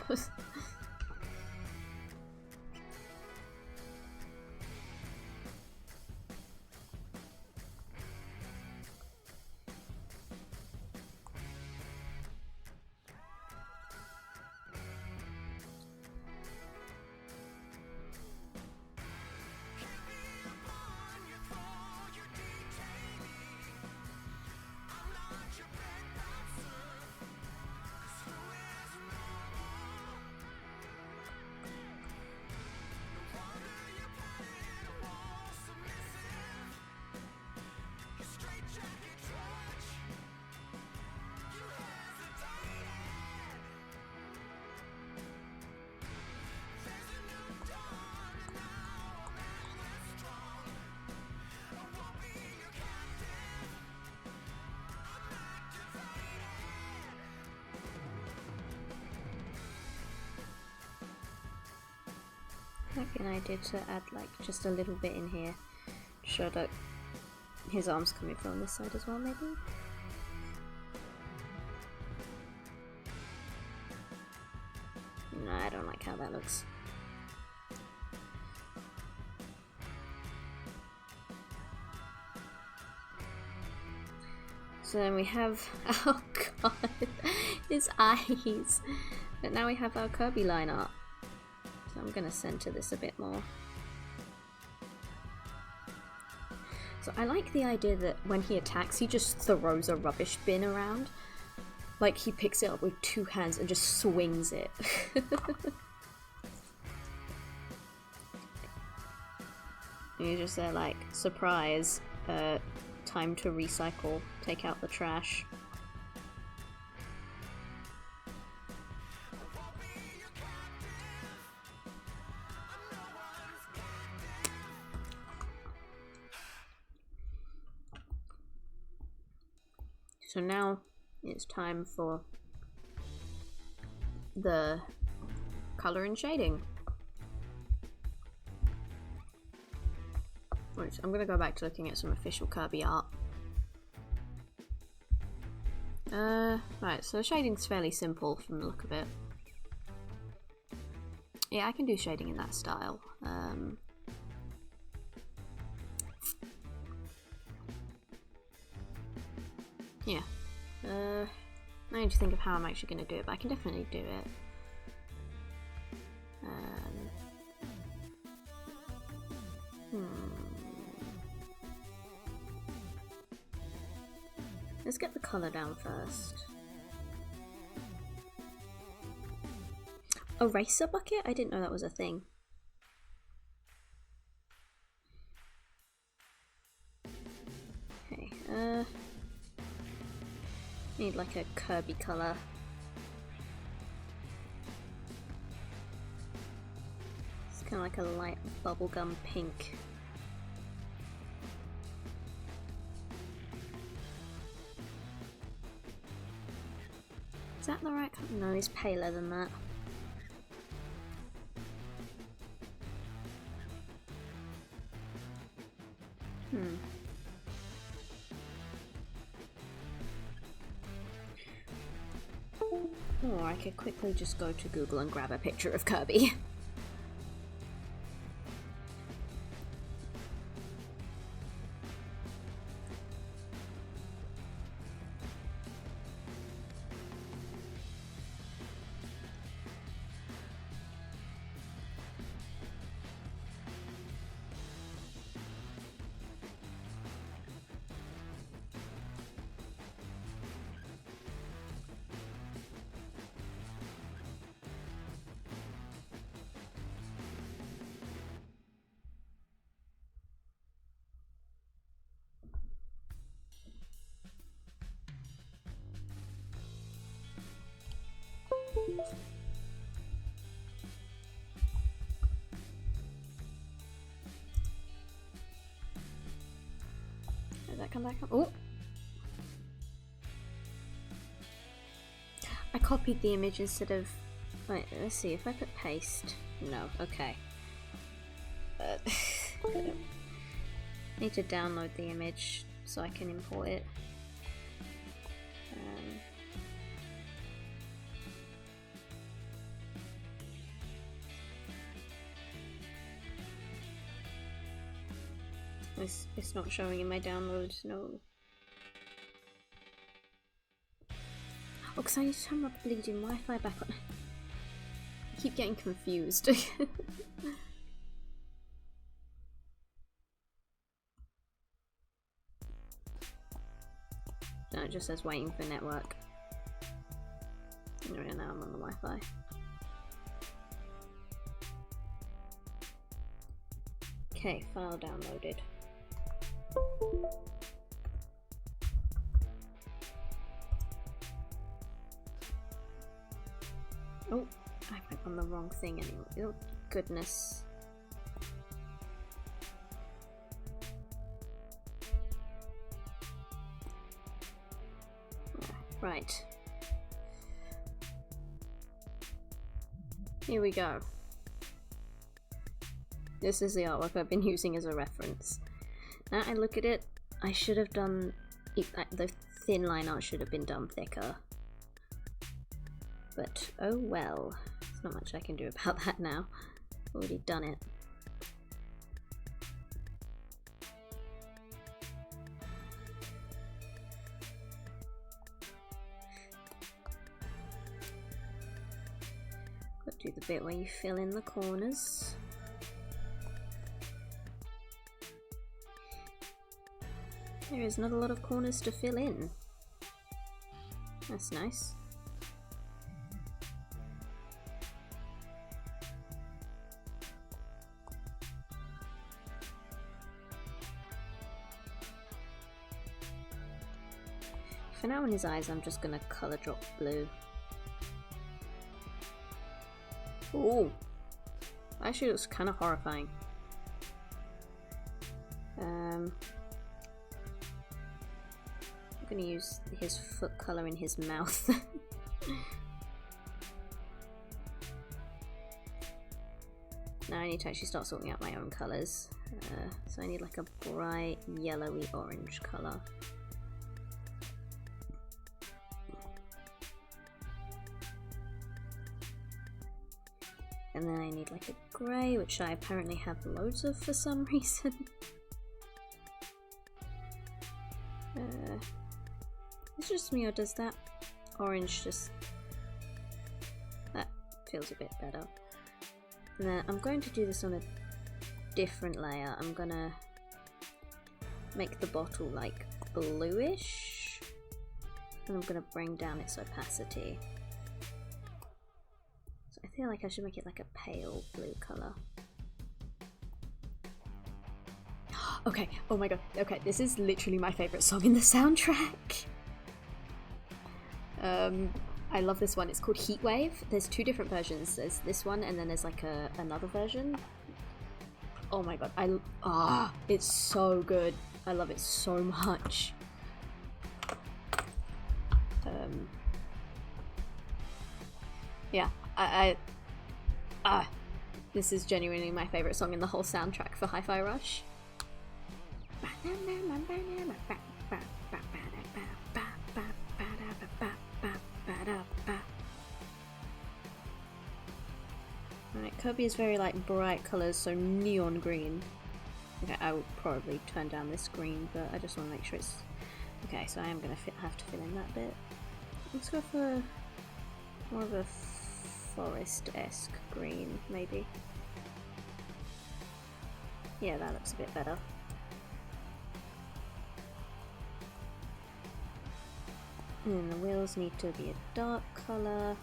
Might be an idea to add like just a little bit in here to show that his arm's coming from this side as well, maybe? No, I don't like how that looks. So then we have, oh god, his eyes. But now we have our Kirby line art. So I'm gonna center this a bit more. So I like the idea that when he attacks, he just throws a rubbish bin around. Like he picks it up with two hands and just swings it. And you're just there like, surprise, time to recycle, take out the trash. So now it's time for the color and shading. Which I'm gonna go back to looking at some official Kirby art. Right, so shading's fairly simple from the look of it. Yeah, I can do shading in that style. Yeah. I need to think of how I'm actually going to do it, but I can definitely do it. Let's get the colour down first. Eraser bucket? I didn't know that was a thing. Okay, need like a Kirby colour. It's kind of like a light bubblegum pink. Is that the right colour? No, he's paler than that. Or I could quickly just go to Google and grab a picture of Kirby. Did that come back up? Oh! I copied the image instead of... Wait, let's see, if I put paste... No, okay. Need to download the image so I can import it. It's not showing in my downloads, no. Oh, because I need to turn my bleeding Wi-Fi back on. I keep getting confused. No, it just says waiting for network. Anyway, now I'm on the Wi-Fi. Okay, file downloaded. Oh, I went on the wrong thing anyway. Oh, goodness. Right. Here we go. This is the artwork I've been using as a reference. Now I look at it, I should have done... the thin line art should have been done thicker. But oh well. There's not much I can do about that now. Already done it. Got to do the bit where you fill in the corners. There is not a lot of corners to fill in. That's nice. For now on his eyes, I'm just gonna colour drop blue. Ooh! Actually, it looks kind of horrifying. I'm gonna use his foot colour in his mouth. Now I need to actually start sorting out my own colours. So I need like a bright yellowy orange colour. And then I need like a grey, which I apparently have loads of for some reason. It's just me, or does that orange just... that feels a bit better. And then I'm going to do this on a different layer. I'm gonna make the bottle like bluish, and I'm gonna bring down its opacity. So I feel like I should make it like a pale blue colour. Okay, oh my god, okay, this is literally my favourite song in the soundtrack. I love this one, it's called Heatwave. There's two different versions, there's this one and then there's like another version. Oh my god, it's so good. I love it so much. Yeah, this is genuinely my favourite song in the whole soundtrack for Hi-Fi Rush. Alright, Kirby is very like bright colours, so neon green. Okay, I will probably turn down this green, but I just want to make sure it's... Okay, so I am going to have to fill in that bit. Let's go for more of a forest-esque green, maybe. Yeah, that looks a bit better. And the wheels need to be a dark colour.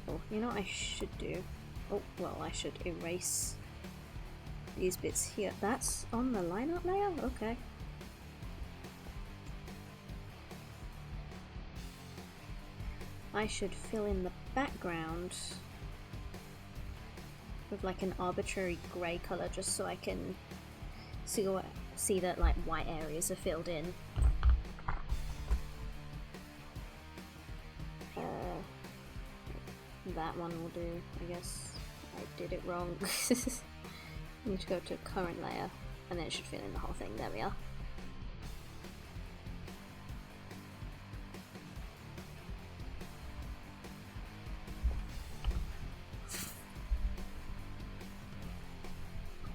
Oh, you know what I should do? Oh, well, I should erase these bits here. That's on the line art layer? Okay. I should fill in the background with like an arbitrary grey colour just so I can see that like white areas are filled in. That one will do, I guess. I did it wrong. I need to go to current layer and then it should fill in the whole thing. There we are.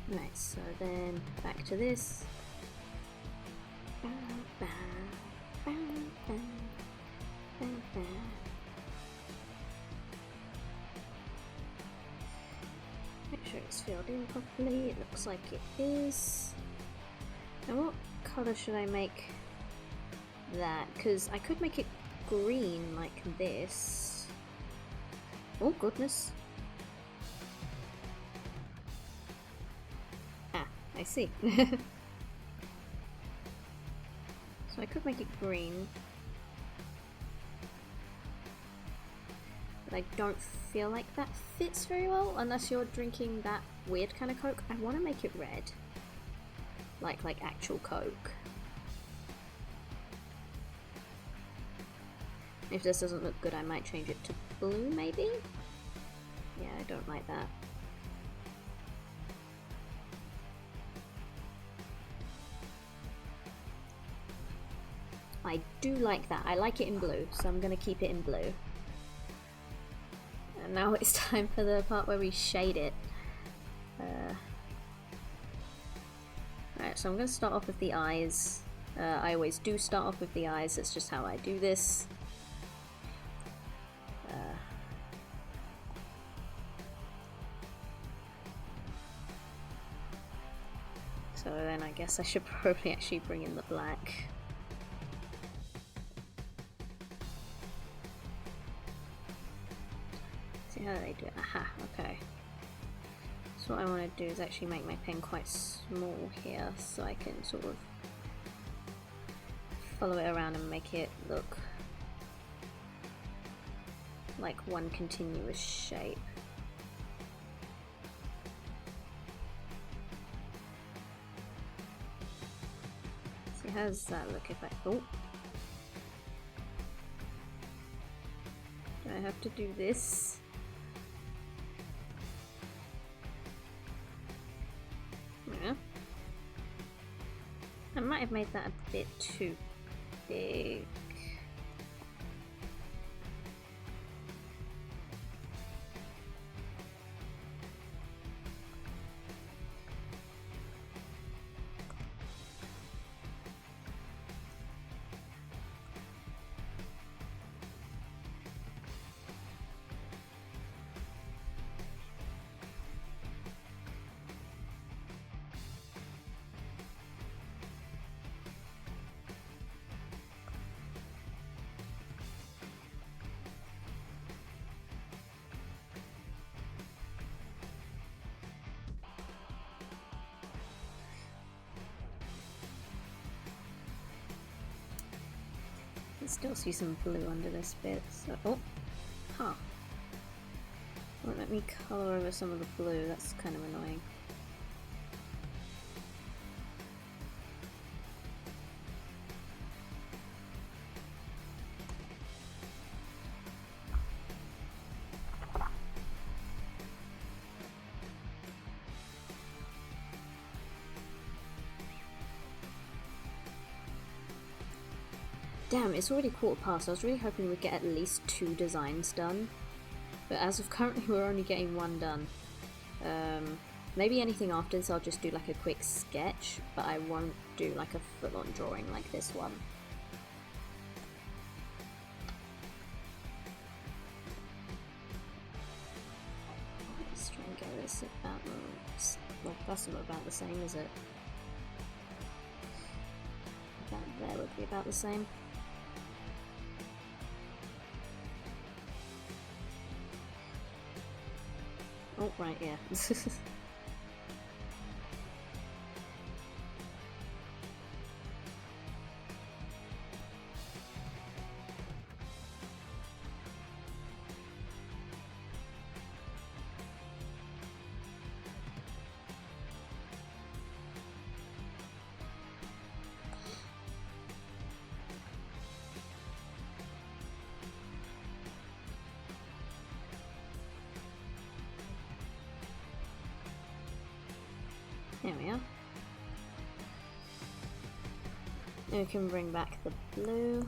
Right, so then back to this. Make sure it's filled in properly. It looks like it is. Now what colour should I make that? Because I could make it green like this. Oh goodness. I see. So I could make it green. But I don't feel like that fits very well unless you're drinking that weird kind of Coke. I want to make it red. Like actual Coke. If this doesn't look good, I might change it to blue, maybe? Yeah, I don't like that. I do like that. I like it in blue, so I'm gonna keep it in blue. And now it's time for the part where we shade it. Alright, so I'm gonna start off with the eyes. I always do start off with the eyes, that's just how I do this. So then I guess I should probably actually bring in the black. See how they do it? Aha, okay. So what I want to do is actually make my pen quite small here so I can sort of follow it around and make it look like one continuous shape. See, how does that look if I... Oh! Do I have to do this? Yeah. I might have made that a bit too big. I still see some blue under this bit, so... Oh! Huh. Won't let me colour over some of the blue, that's kind of annoying. Damn, it's already 1/4 past. I was really hoping we'd get at least 2 designs done. But as of currently, we're only getting 1 done. Maybe anything after this I'll just do like a quick sketch, but I won't do like a full-on drawing like this one. Let's try and get this about... Well, that's not about the same, is it? That there would be about the same. Oh, right, yeah. There we are. Now we can bring back the blue.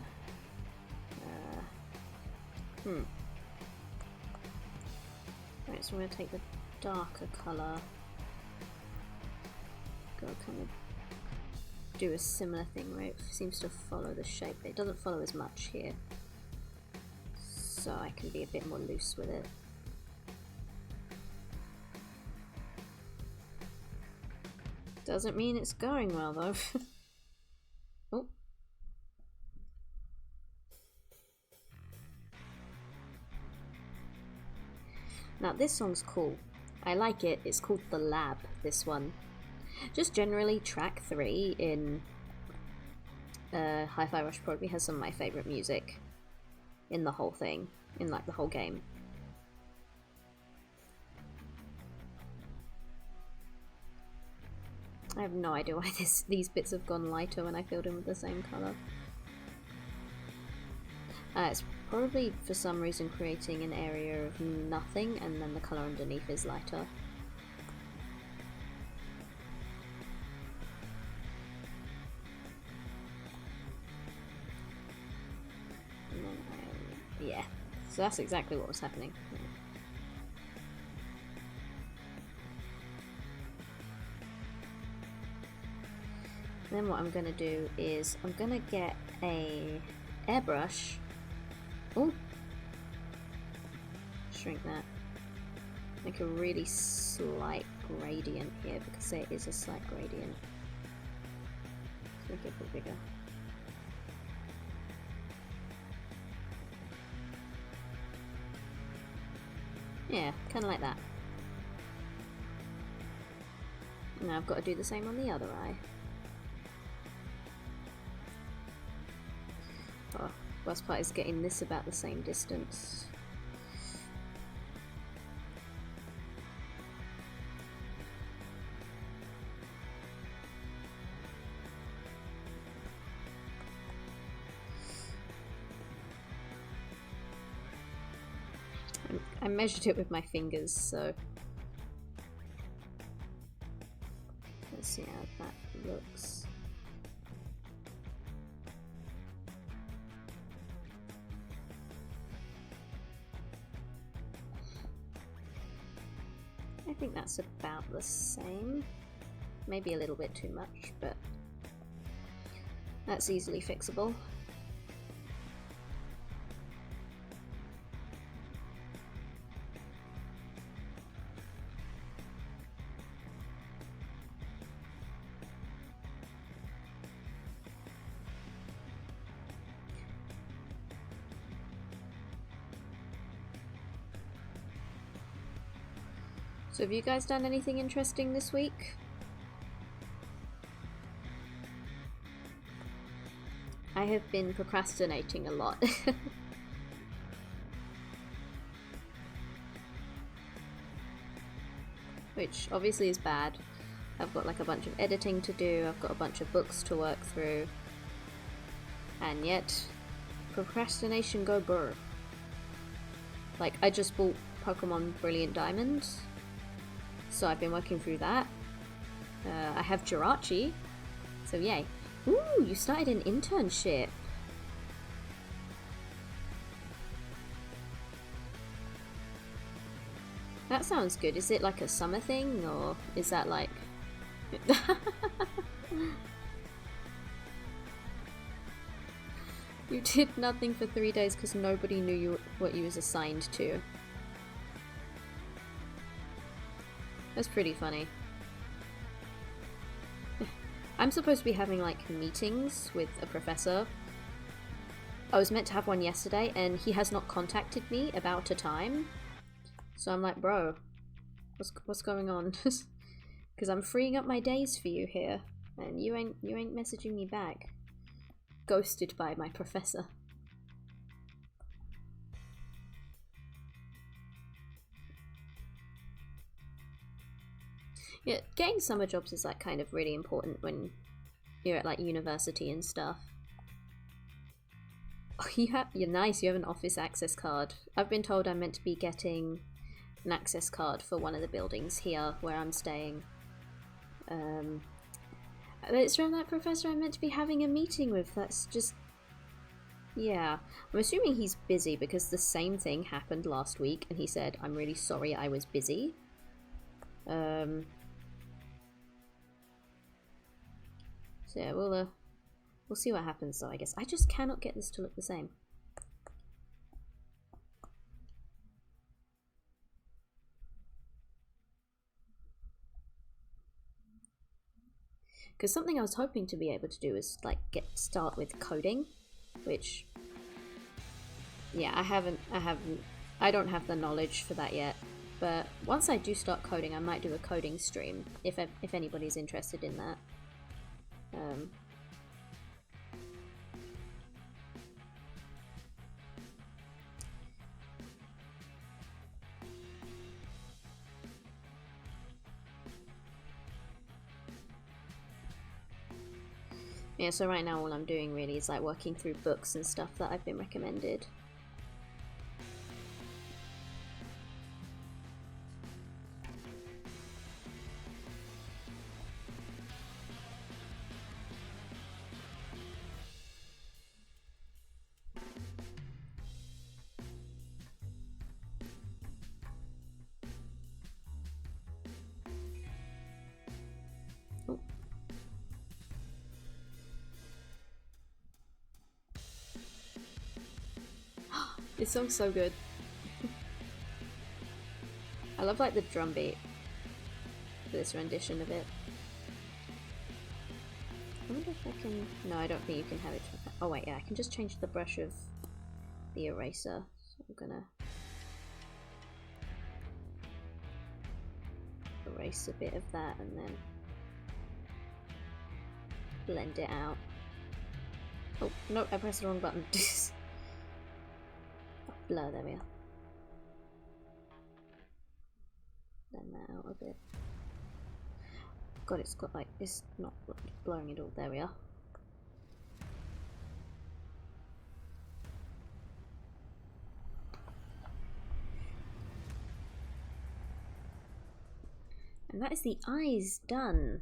Right, so I'm going to take the darker colour. Go kind of do a similar thing where it seems to follow the shape. It doesn't follow as much here. So I can be a bit more loose with it. Doesn't mean it's going well though. Oh. Now this song's cool. I like it. It's called The Lab, this one. Just generally track 3 in Hi-Fi Rush probably has some of my favourite music in the whole thing, in like the whole game. I have no idea why these bits have gone lighter when I filled in with the same colour. It's Probably for some reason creating an area of nothing and then the colour underneath is lighter. And then yeah, so that's exactly what was happening. Yeah. Then what I'm gonna do is I'm gonna get a airbrush. Oh, shrink that. Make a really slight gradient here because there is a slight gradient. Let's make it a bit bigger. Yeah, kind of like that. Now I've got to do the same on the other eye. Oh, worst part is getting this about the same distance. I measured it with my fingers, so let's see how that looks. I think that's about the same. Maybe a little bit too much, but that's easily fixable. So have you guys done anything interesting this week? I have been procrastinating a lot. Which obviously is bad. I've got like a bunch of editing to do, I've got a bunch of books to work through. And yet, procrastination go burr. Like, I just bought Pokemon Brilliant Diamond. So I've been working through that. I have Jirachi, so yay. Ooh, you started an internship. That sounds good. Is it like a summer thing, or is that like... You did nothing for 3 days because nobody knew what you was assigned to. That's pretty funny. I'm supposed to be having like meetings with a professor. I was meant to have one yesterday and he has not contacted me about a time. So I'm like, bro, what's going on? Because I'm freeing up my days for you here and you ain't messaging me back. Ghosted by my professor. Yeah, getting summer jobs is like kind of really important when you're at like university and stuff. Oh, you're nice, you have an office access card. I've been told I'm meant to be getting an access card for one of the buildings here where I'm staying. It's from that professor I'm meant to be having a meeting with. That's just... yeah. I'm assuming he's busy because the same thing happened last week and he said, I'm really sorry I was busy. So yeah, we'll see what happens though, I guess. I just cannot get this to look the same. Because something I was hoping to be able to do is like start with coding, which, yeah, I don't have the knowledge for that yet. But once I do start coding, I might do a coding stream if anybody's interested in that. Yeah, so right now all I'm doing really is like working through books and stuff that I've been recommended. This song's so good. I love like the drum beat for this rendition of it. I wonder if I can... No, I don't think you can have it... Oh wait, yeah, I can just change the brush of the eraser. So I'm gonna erase a bit of that and then blend it out. Oh, no, I pressed the wrong button. Blur, there we are. Blend that out a bit. God, it's got like, it's not blurring it all. There we are. And that is the eyes done.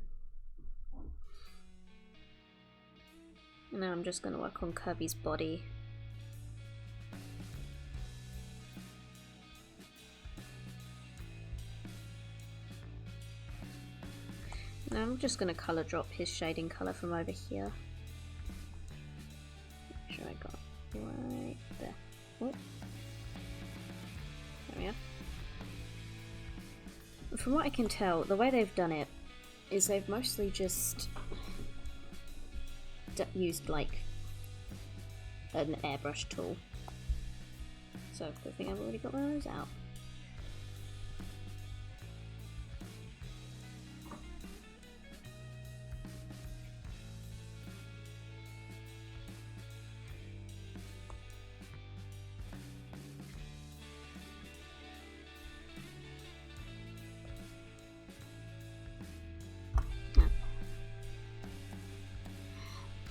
And now I'm just going to work on Kirby's body. Now I'm just going to colour drop his shading colour from over here. Make sure I got it right there. Oh. There we are. From what I can tell, the way they've done it is they've mostly just used like an airbrush tool. So good thing I've already got one of those out.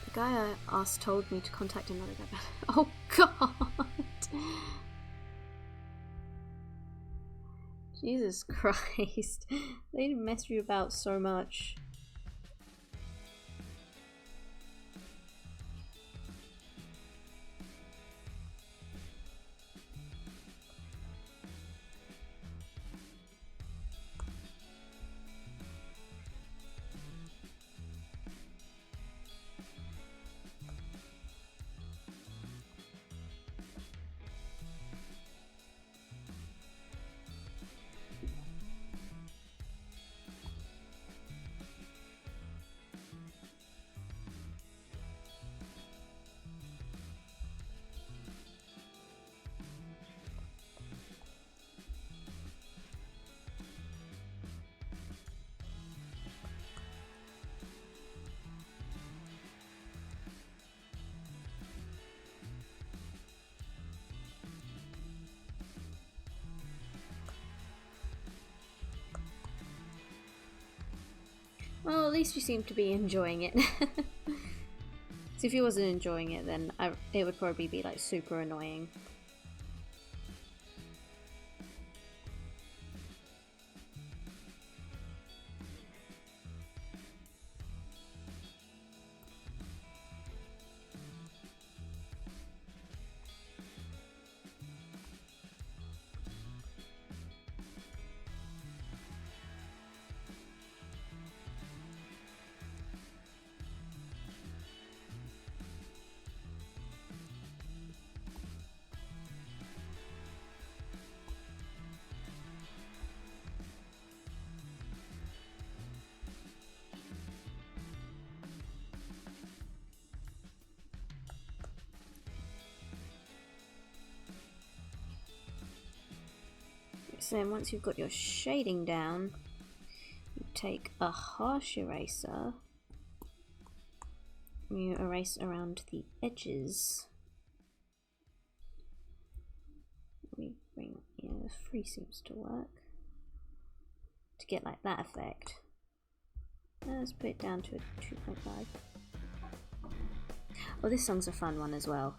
The guy I asked told me to contact another guy. Oh god! Jesus Christ. They mess you about so much. Well, at least you seem to be enjoying it. So if you wasn't enjoying it, then it would probably be like super annoying. So then once you've got your shading down, you take a harsh eraser and you erase around the edges. Let me bring, yeah, the 3 seems to work to get like that effect. Now let's put it down to a 2.5. Oh, this song's a fun one as well.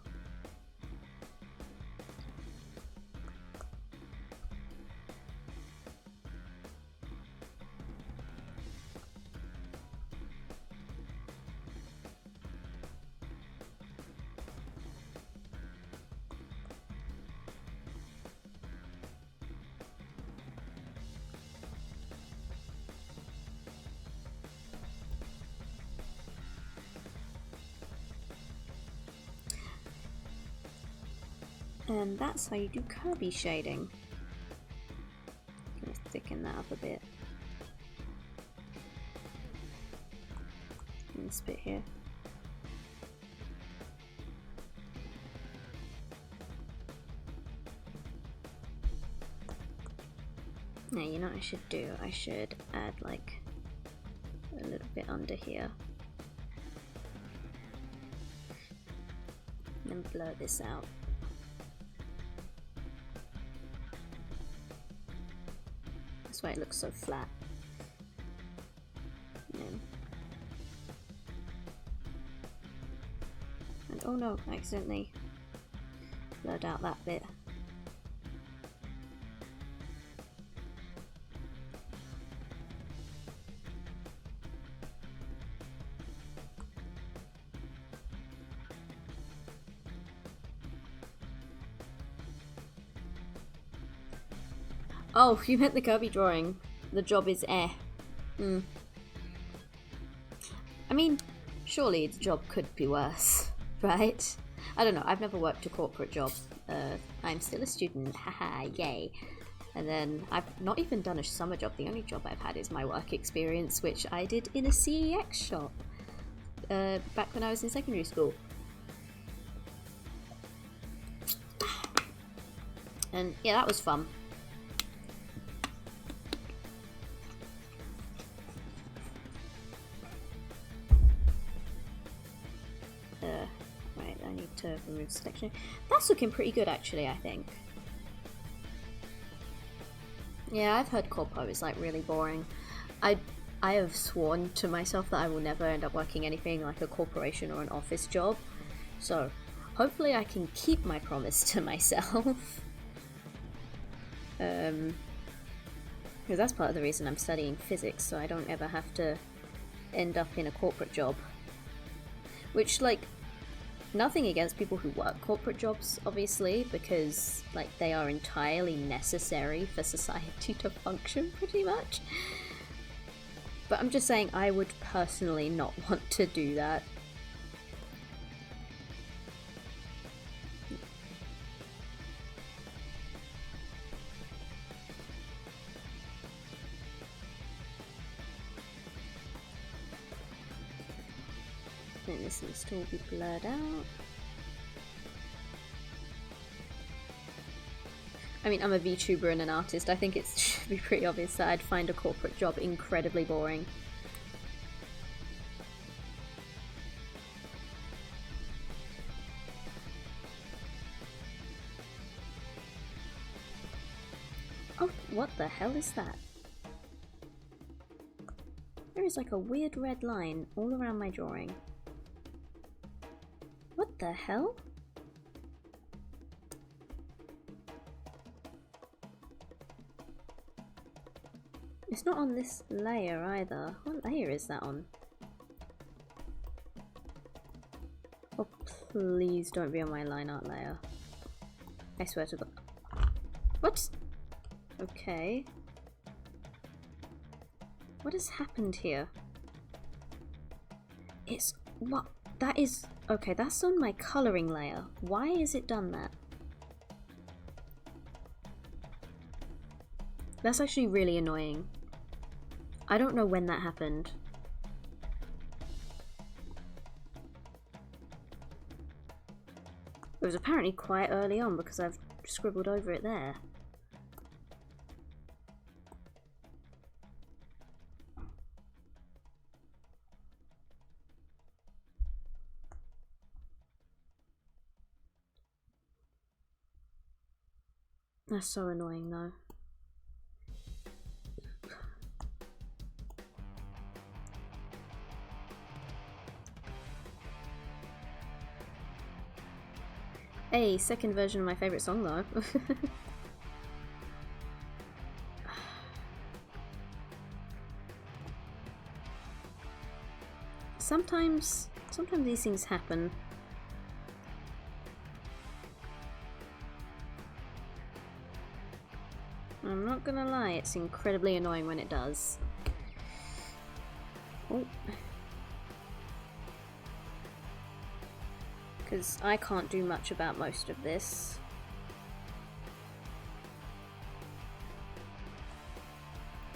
And that's how you do Kirby shading. Gonna thicken that up a bit. In this bit here. Now, you know what I should do? I should add like a little bit under here. And then blur this out. That's why it looks so flat. And oh no, I accidentally blurred out that bit. Oh, you meant the Kirby drawing. The job is I mean, surely the job could be worse, right? I don't know, I've never worked a corporate job. I'm still a student, haha, yay. And then I've not even done a summer job. The only job I've had is my work experience, which I did in a CEX shop back when I was in secondary school. And yeah, that was fun. Right, I need to remove selection. That's looking pretty good actually, I think. Yeah, I've heard corpo is like really boring. I have sworn to myself that I will never end up working anything like a corporation or an office job. So hopefully I can keep my promise to myself. Because that's part of the reason I'm studying physics, so I don't ever have to end up in a corporate job. Which, like, nothing against people who work corporate jobs, obviously, because, like, they are entirely necessary for society to function, pretty much. But I'm just saying I would personally not want to do that. And this needs to all be blurred out. I mean, I'm a VTuber and an artist. I think it should be pretty obvious that I'd find a corporate job incredibly boring. Oh, what the hell is that? There is like a weird red line all around my drawing. What the hell? It's not on this layer either. What layer is that on? Oh, please don't be on my line art layer. I swear to God. What? Okay. What has happened here? It's... what? That is... okay, that's on my colouring layer. Why has it done that? That's actually really annoying. I don't know when that happened. It was apparently quite early on because I've scribbled over it there. That's so annoying though. Hey, second version of my favourite song though. Sometimes these things happen. I'm not gonna lie, it's incredibly annoying when it does. Oh. Because I can't do much about most of this.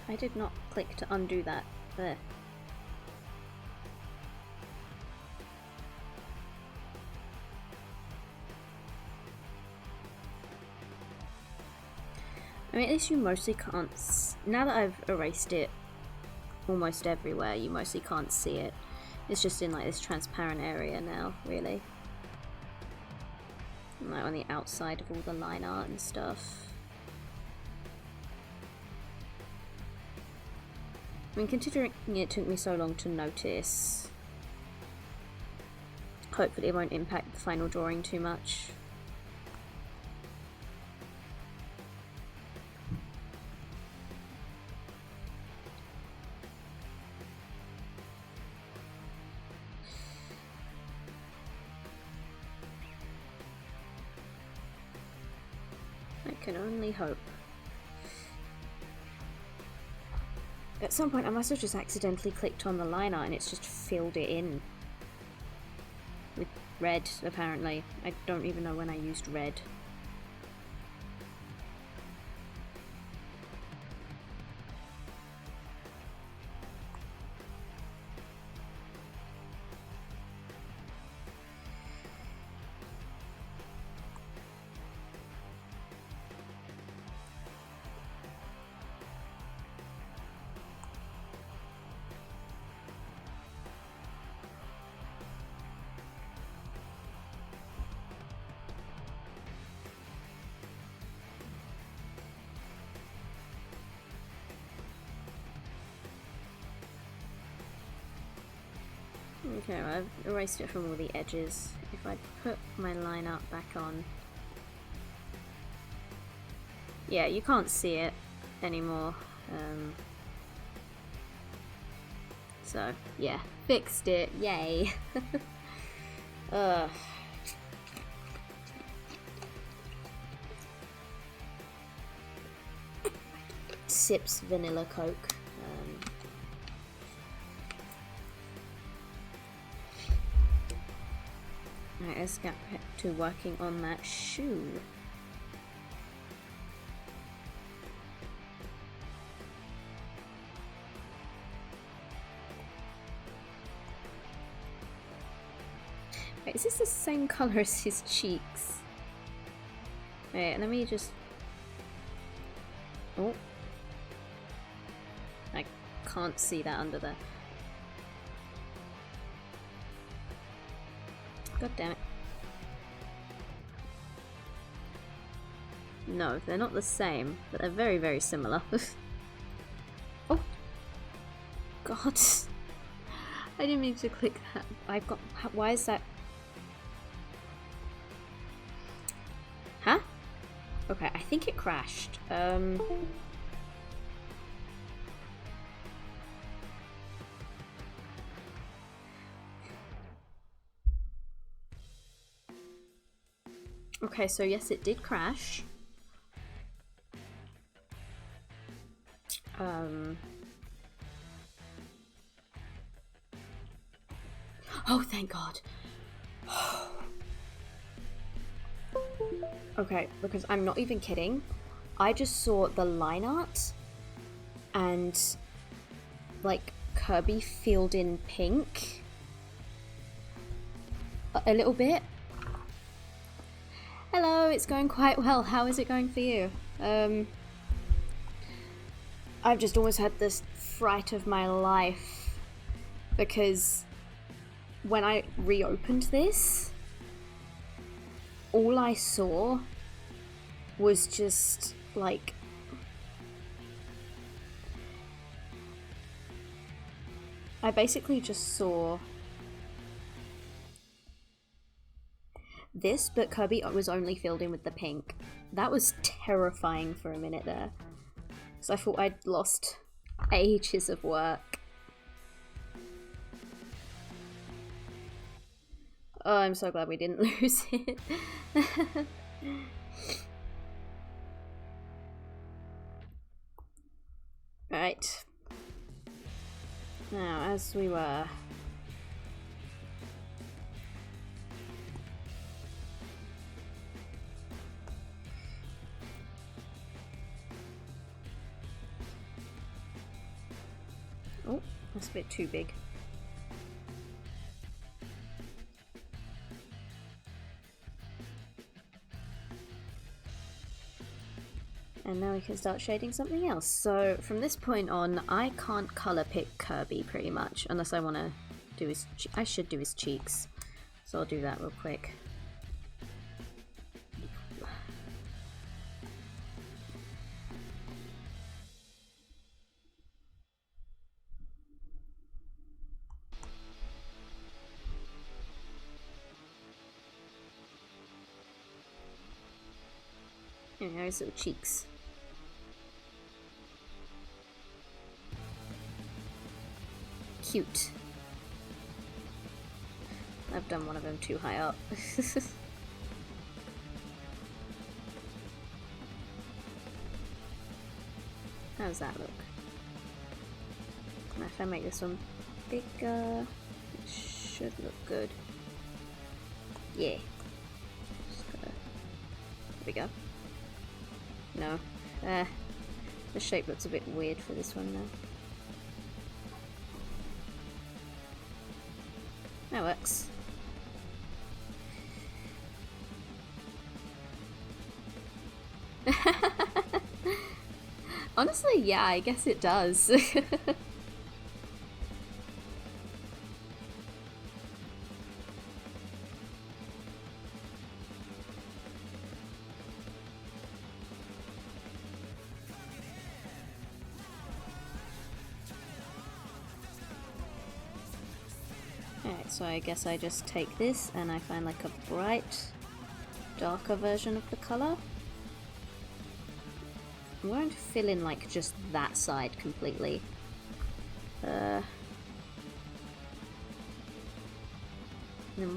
I did not click to undo that. There. I mean, at least you mostly can't... Now that I've erased it almost everywhere, you mostly can't see it. It's just in like this transparent area now, really. And, like on the outside of all the line art and stuff. I mean, considering it took me so long to notice, hopefully it won't impact the final drawing too much. I can only hope. At some point I must have just accidentally clicked on the line art and it's just filled it in with red, apparently. I don't even know when I used red. Okay, well, I've erased it from all the edges. If I put my line art back on... Yeah, you can't see it anymore. So, yeah, fixed it. Yay! Sips vanilla Coke. Alright, let's get back to working on that shoe. Wait, is this the same colour as his cheeks? Wait, let me just... Oh. I can't see that under there. God damn it. No, they're not the same, but they're very, very similar. Oh! God. I didn't mean to click that. I've got... Why is that... Huh? Okay, I think it crashed. Okay, so yes, it did crash. Oh, thank God. Okay, because I'm not even kidding. I just saw the line art and like Kirby filled in pink a little bit. Hello, it's going quite well. How is it going for you? I've just almost had this fright of my life because when I reopened this, all I saw was just like I basically just saw this, but Kirby was only filled in with the pink. That was terrifying for a minute there. So I thought I'd lost ages of work. Oh, I'm so glad we didn't lose it. Right. Now, as we were... Oh, that's a bit too big. And now we can start shading something else. So from this point on, I can't colour pick Kirby pretty much, unless I want to do his... I should do his cheeks. So I'll do that real quick. Here we go, his little cheeks. Cute. I've done one of them too high up. How does that look? And if I make this one bigger, it should look good. Yeah. Just gotta... There we go. No. The shape looks a bit weird for this one now. That works. Honestly, yeah, I guess it does. Alright, so I guess I just take this and I find like a bright, darker version of the colour. I'm going to fill in like just that side completely. And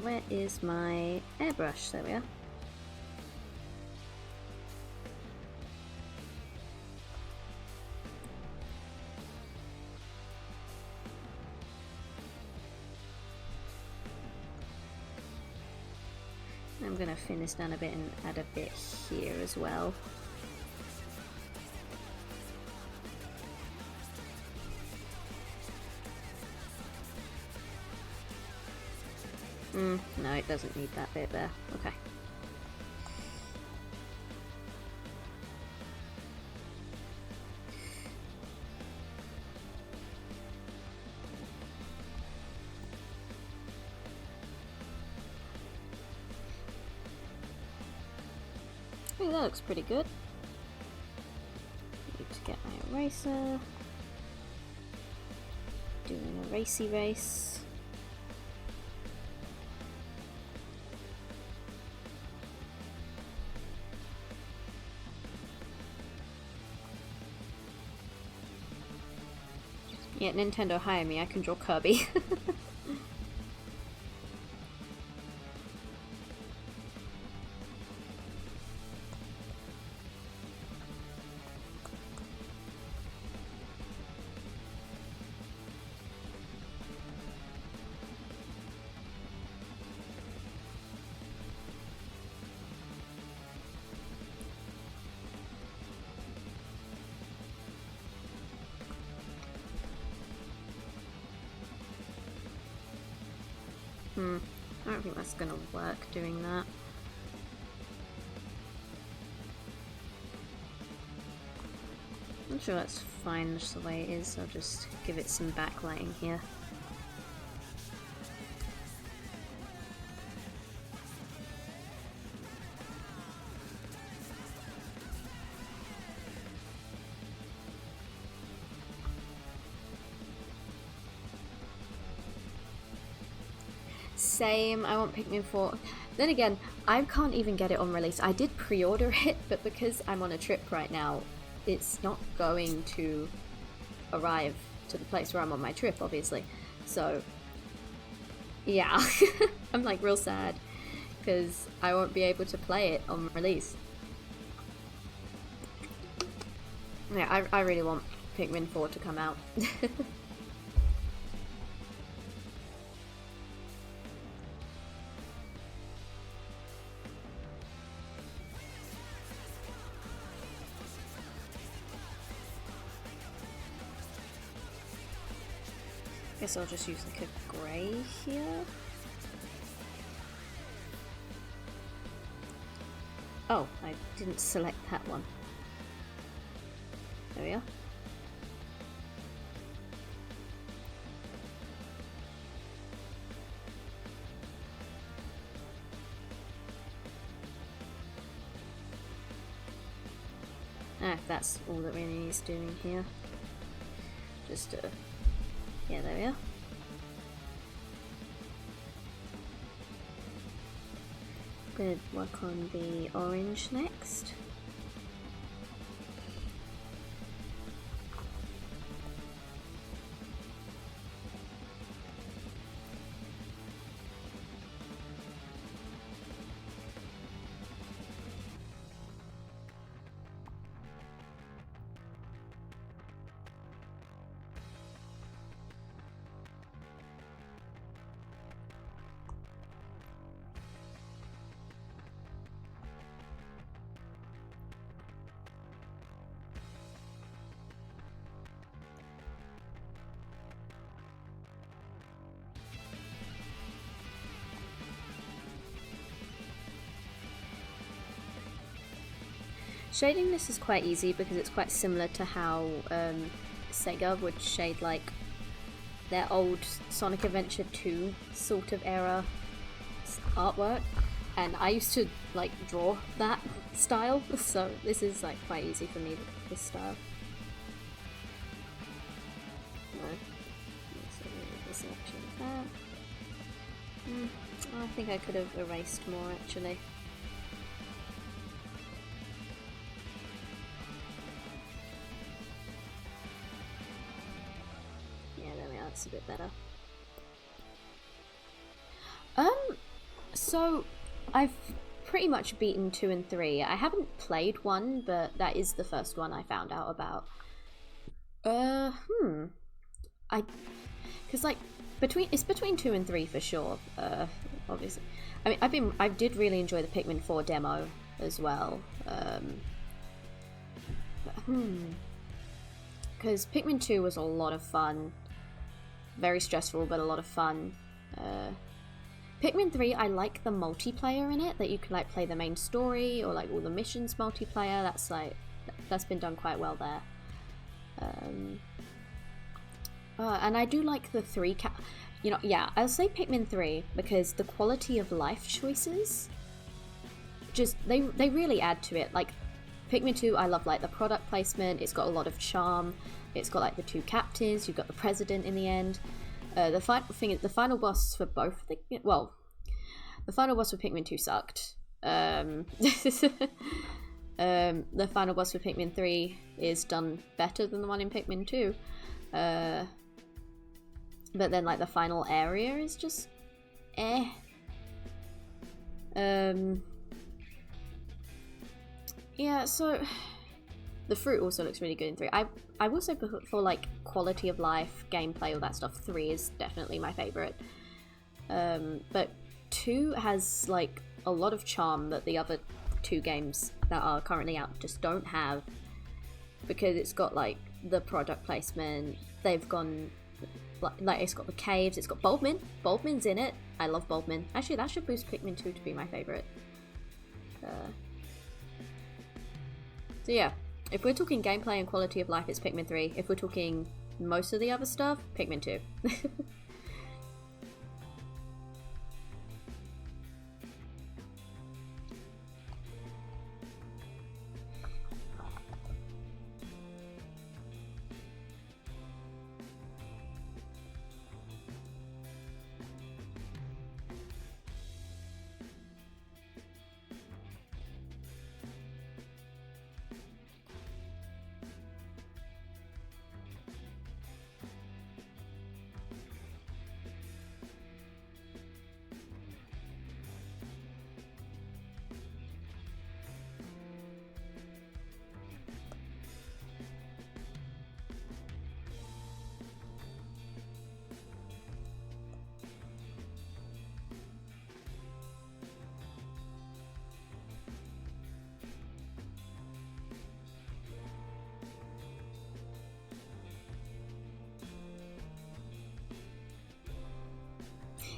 where is my airbrush? There we are. I'm going to thin this down a bit and add a bit here as well. No, it doesn't need that bit there. Okay. I think that looks pretty good. Need to get my eraser. Doing a racy race. Yeah, Nintendo, hire me, I can draw Kirby. I don't think that's gonna work doing that. I'm sure that's fine just the way it is. I'll just give it some backlighting here. Same, I want Pikmin 4. Then again, I can't even get it on release. I did pre-order it, but because I'm on a trip right now, it's not going to arrive to the place where I'm on my trip, obviously. So, yeah, I'm like real sad because I won't be able to play it on release. Yeah, I really want Pikmin 4 to come out. Guess I'll just use like a grey here. Oh, I didn't select that one. There we are. That's all that really needs doing here. Just yeah, there we are. Gonna work on the orange next. Shading this is quite easy because it's quite similar to how Sega would shade like their old Sonic Adventure 2 sort of era artwork, and I used to like draw that style, so this is like quite easy for me, this style. So the selection of that. I think I could have erased more actually. A bit better. So I've pretty much beaten 2 and 3. I haven't played 1, but that is the first one I found out about. Because like it's between 2 and 3 for sure. Obviously, I mean I did really enjoy the Pikmin 4 demo as well. Because Pikmin 2 was a lot of fun. Very stressful, but a lot of fun. Pikmin 3, I like the multiplayer in it, that you can like play the main story or like all the missions multiplayer. That's been done quite well there. And I do like the 3 I'll say Pikmin 3 because the quality of life choices just they really add to it. Like Pikmin 2, I love like the product placement. It's got a lot of charm. It's got like the 2 captains. You've got the president in the end. The final boss for both. The final boss for Pikmin 2 sucked. The final boss for Pikmin 3 is done better than the one in Pikmin 2. But then like the final area is just yeah, so the fruit also looks really good in 3. I will say for like quality of life, gameplay, all that stuff, 3 is definitely my favourite. But 2 has like a lot of charm that the other 2 games that are currently out just don't have, because it's got like the product placement. They've gone like it's got the caves, it's got Bulbmin. Bulbmin's in it. I love Bulbmin. Actually, that should boost Pikmin 2 to be my favourite. So yeah, if we're talking gameplay and quality of life, it's Pikmin 3. If we're talking most of the other stuff, Pikmin 2.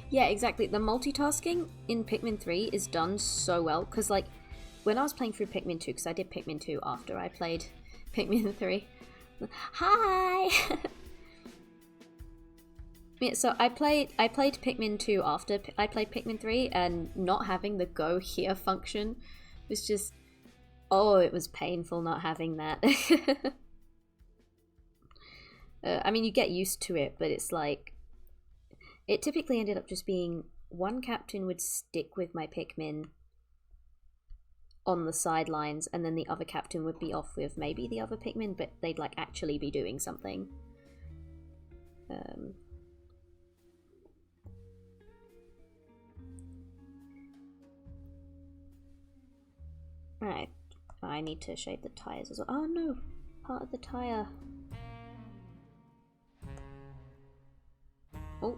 Yeah, exactly. The multitasking in Pikmin 3 is done so well, because, like, when I was playing through Pikmin 2, because I did Pikmin 2 after I played Pikmin 3. Hi! Yeah, so I played Pikmin 2 after I played Pikmin 3, and not having the go here function was just... Oh, it was painful not having that. I mean, you get used to it, but it's like... It typically ended up just being one captain would stick with my Pikmin on the sidelines, and then the other captain would be off with maybe the other Pikmin, but they'd like actually be doing something. Right, I need to shade the tires as well. Oh no, part of the tire. Oh.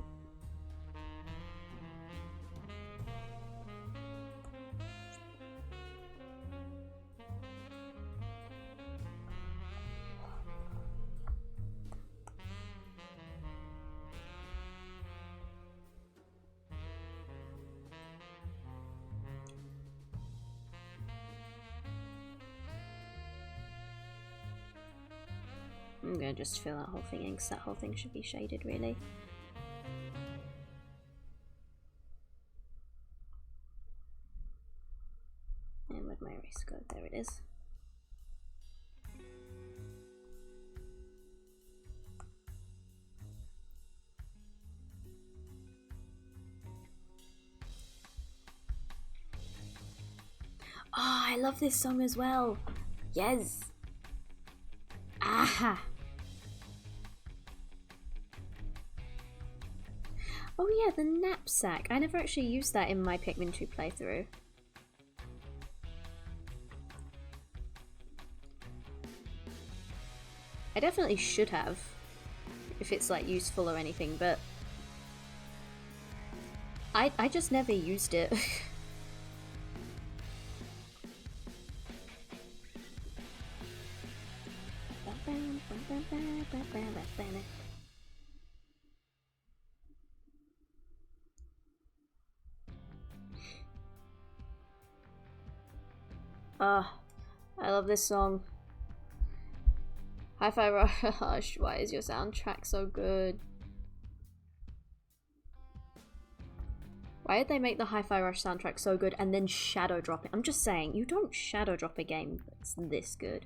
I'm gonna just fill that whole thing in, because that whole thing should be shaded, really. And where'd my erase go? There it is. Oh, I love this song as well. Yes. Aha. Oh yeah, the knapsack. I never actually used that in my Pikmin 2 playthrough. I definitely should have, if it's like useful or anything, but I just never used it. Ah, I love this song. Hi-Fi Rush, why is your soundtrack so good? Why did they make the Hi-Fi Rush soundtrack so good and then shadow drop it? I'm just saying, you don't shadow drop a game that's this good.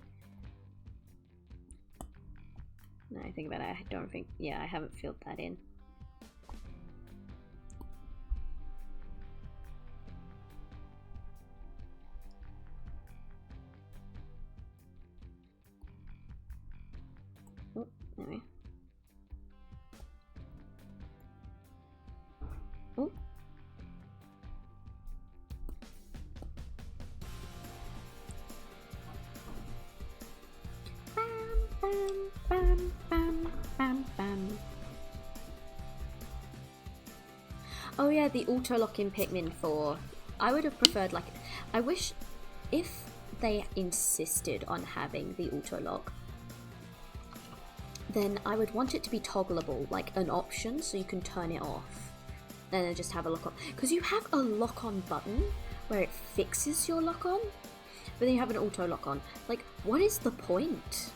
No, I think about it, I don't think... Yeah, I haven't filled that in. Oh, anyway. Oh. Bam, bam, bam, bam, bam. Oh yeah, the auto-lock in Pikmin 4. I would have preferred, like... I wish if they insisted on having the auto-lock, then I would want it to be toggleable, like an option, so you can turn it off. And then just have a lock-on. Because you have a lock-on button where it fixes your lock-on, but then you have an auto-lock-on. Like, what is the point?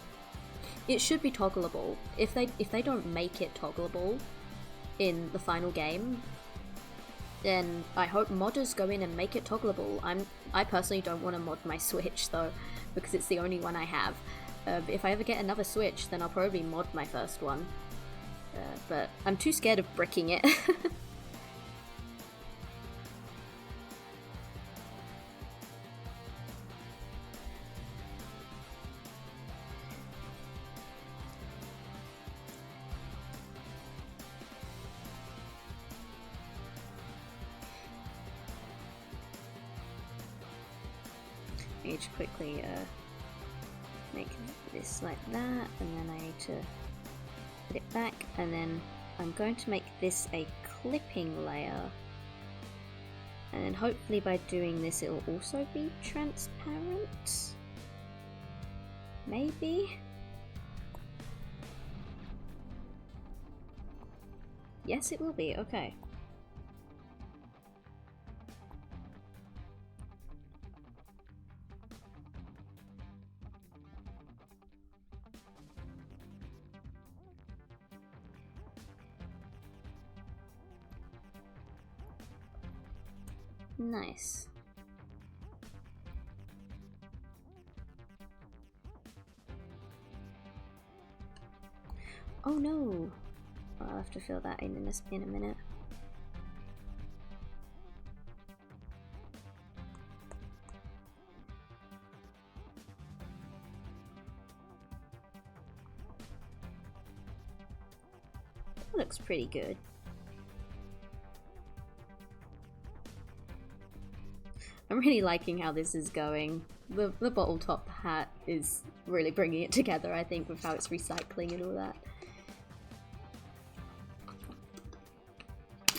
It should be toggleable. If they don't make it toggleable in the final game, then I hope modders go in and make it toggleable. I personally don't want to mod my Switch though, because it's the only one I have. If I ever get another Switch, then I'll probably mod my first one. But I'm too scared of bricking it. I need to quickly make this like that, and then I need to put it back, and then I'm going to make this a clipping layer, and then hopefully by doing this it will also be transparent, maybe? Yes, it will be, okay. Nice. Oh no! I'll have to fill that in a minute. That looks pretty good. I'm really liking how this is going. The bottle top hat is really bringing it together, I think, with how it's recycling and all that.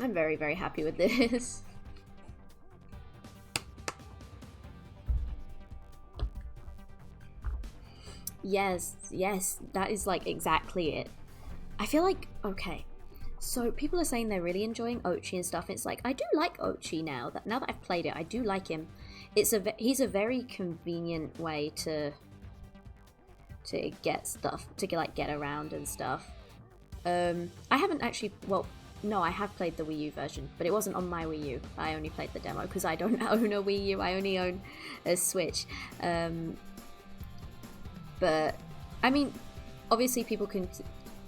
I'm very, very happy with this. Yes, yes, that is like exactly it. I feel like, okay, so people are saying they're really enjoying Ochi and stuff. It's like, I do like Ochi now that I've played it, I do like him. He's a very convenient way to get stuff, to like get around and stuff. I haven't actually, well, no, I have played the Wii U version, but it wasn't on my Wii U. I only played the demo because I don't own a Wii U. I only own a Switch. But I mean, obviously people can.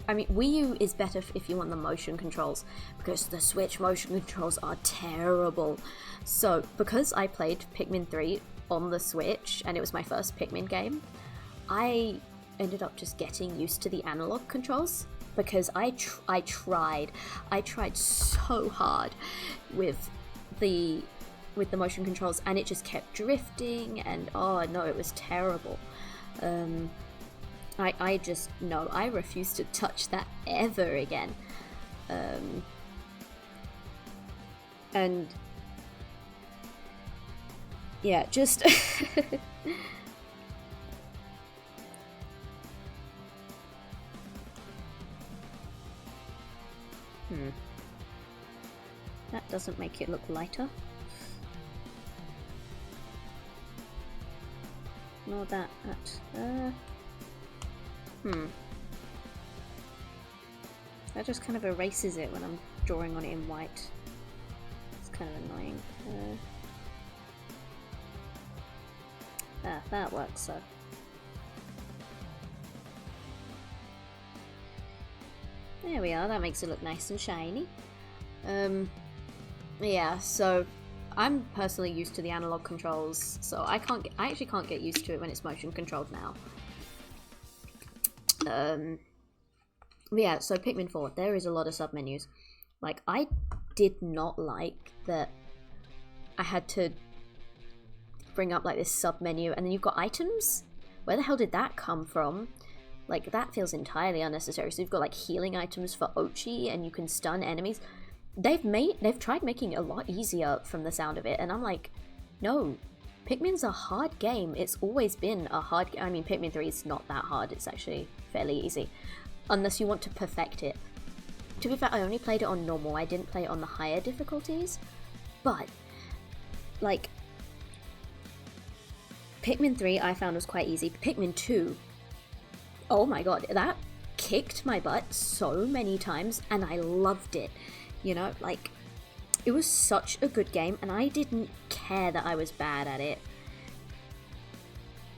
I mean, Wii U is better if you want the motion controls, because the Switch motion controls are terrible. So, because I played Pikmin 3 on the Switch, and it was my first Pikmin game, I ended up just getting used to the analog controls, because I tried so hard with the motion controls, and it just kept drifting, and oh no, it was terrible. I just, no, I refuse to touch that ever again. And yeah, just that doesn't make it look lighter. Nor that. That just kind of erases it when I'm drawing on it in white. It's kind of annoying. That works, so. There we are, that makes it look nice and shiny. Yeah, so I'm personally used to the analog controls, so I actually can't get used to it when it's motion controlled now. Yeah, so Pikmin 4, there is a lot of submenus. Like, I did not like that I had to bring up like this submenu, and then you've got items? Where the hell did that come from? Like, that feels entirely unnecessary. So you've got like healing items for Ochi, and you can stun enemies. They've tried making it a lot easier from the sound of it, and I'm like, no, Pikmin's a hard game. It's always been a hard game. I mean, Pikmin 3 is not that hard. It's actually fairly easy, unless you want to perfect it. To be fair, I only played it on normal. I didn't play it on the higher difficulties, but like Pikmin 3 I found was quite easy. Pikmin 2, oh my god, that kicked my butt so many times, and I loved it. You know, like, it was such a good game, and I didn't care that I was bad at it.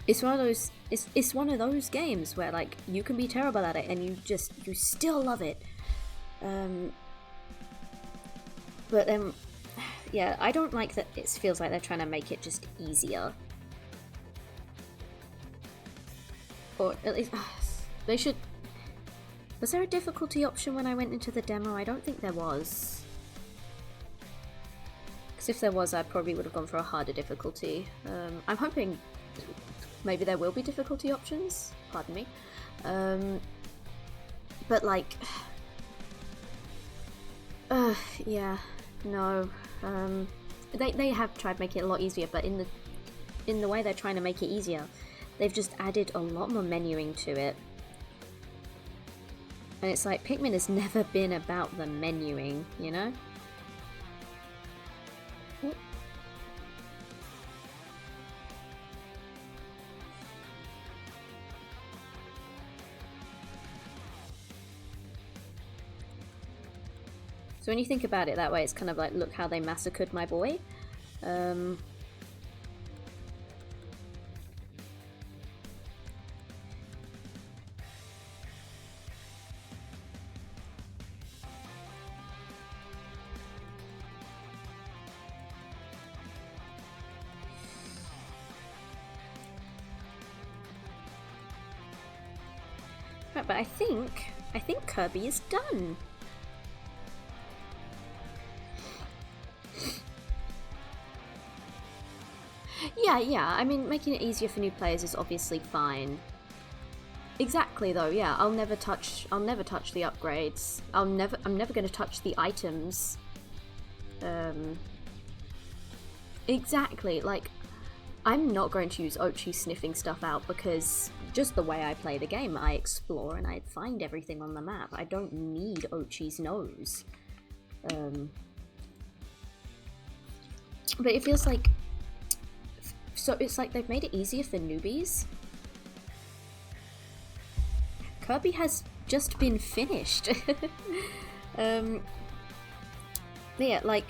It's one of those, it's one of those games where, like, you can be terrible at it, and you still love it. But then, yeah, I don't like that it feels like they're trying to make it just easier. Or at least, they should... Was there a difficulty option when I went into the demo? I don't think there was. Because if there was, I probably would have gone for a harder difficulty. I'm hoping maybe there will be difficulty options. Pardon me. But like... yeah, no. They have tried making it a lot easier, but in the way they're trying to make it easier, they've just added a lot more menuing to it. And it's like, Pikmin has never been about the menuing, you know? Oop. So when you think about it that way, it's kind of like, look how they massacred my boy. Right, but I think Kirby is done. Yeah, I mean, making it easier for new players is obviously fine. Exactly though, yeah, I'll never touch the upgrades. I'm never gonna touch the items. Exactly, like, I'm not going to use Ochi sniffing stuff out because just the way I play the game, I explore and I find everything on the map. I don't need Ochi's nose. But it feels like... So it's like they've made it easier for newbies. Kirby has just been finished. Yeah, like...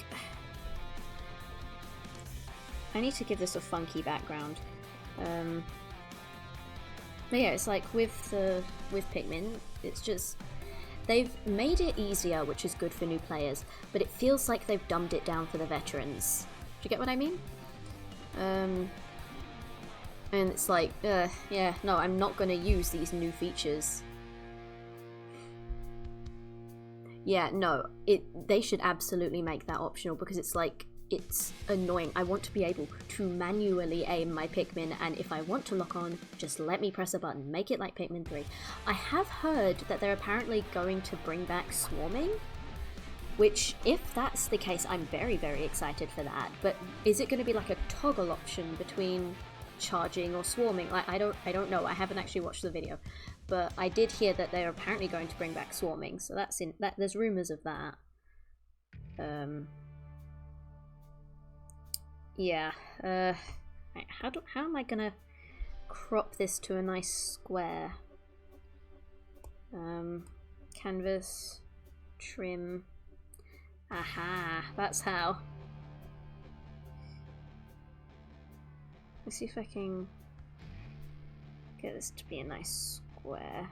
I need to give this a funky background. But yeah, it's like with Pikmin, it's just... They've made it easier, which is good for new players, but it feels like they've dumbed it down for the veterans. Do you get what I mean? And it's like, yeah, no, I'm not gonna use these new features. Yeah, no, they should absolutely make that optional because it's like, it's annoying. I want to be able to manually aim my Pikmin, and if I want to lock on, just let me press a button. Make it like Pikmin 3. I have heard that they're apparently going to bring back swarming, which, if that's the case, I'm very, very excited for that. But is it going to be like a toggle option between charging or swarming? Like, I don't know. I haven't actually watched the video, but I did hear that they're apparently going to bring back swarming. So there's rumors of that. Yeah. How am I gonna crop this to a nice square? Canvas, trim. Aha, that's how. Let's see if I can get this to be a nice square.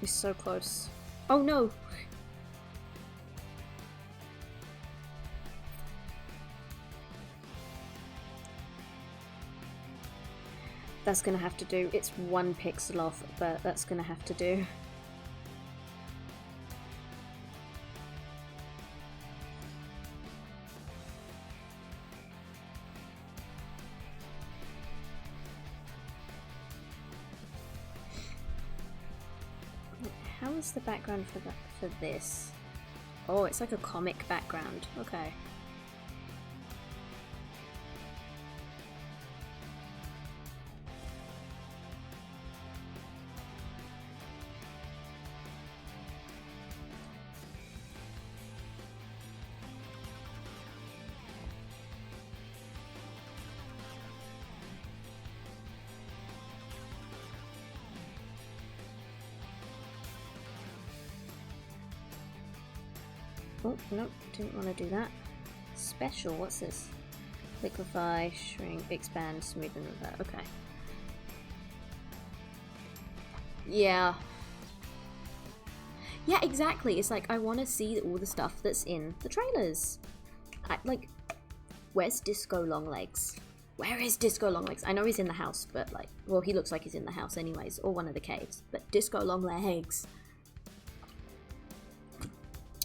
He's so close. Oh no! That's gonna have to do. It's 1 pixel off, but that's gonna have to do. How is the background for this? Oh, it's like a comic background. Okay. Oh, no, didn't want to do that. Special, what's this? Liquefy, shrink, expand, smoothen, revert. Okay. Yeah. Yeah, exactly. It's like, I want to see all the stuff that's in the trailers. Like, where's Disco Longlegs? Where is Disco Longlegs? I know he's in the house, but like, well, he looks like he's in the house anyways, or one of the caves. But Disco Longlegs.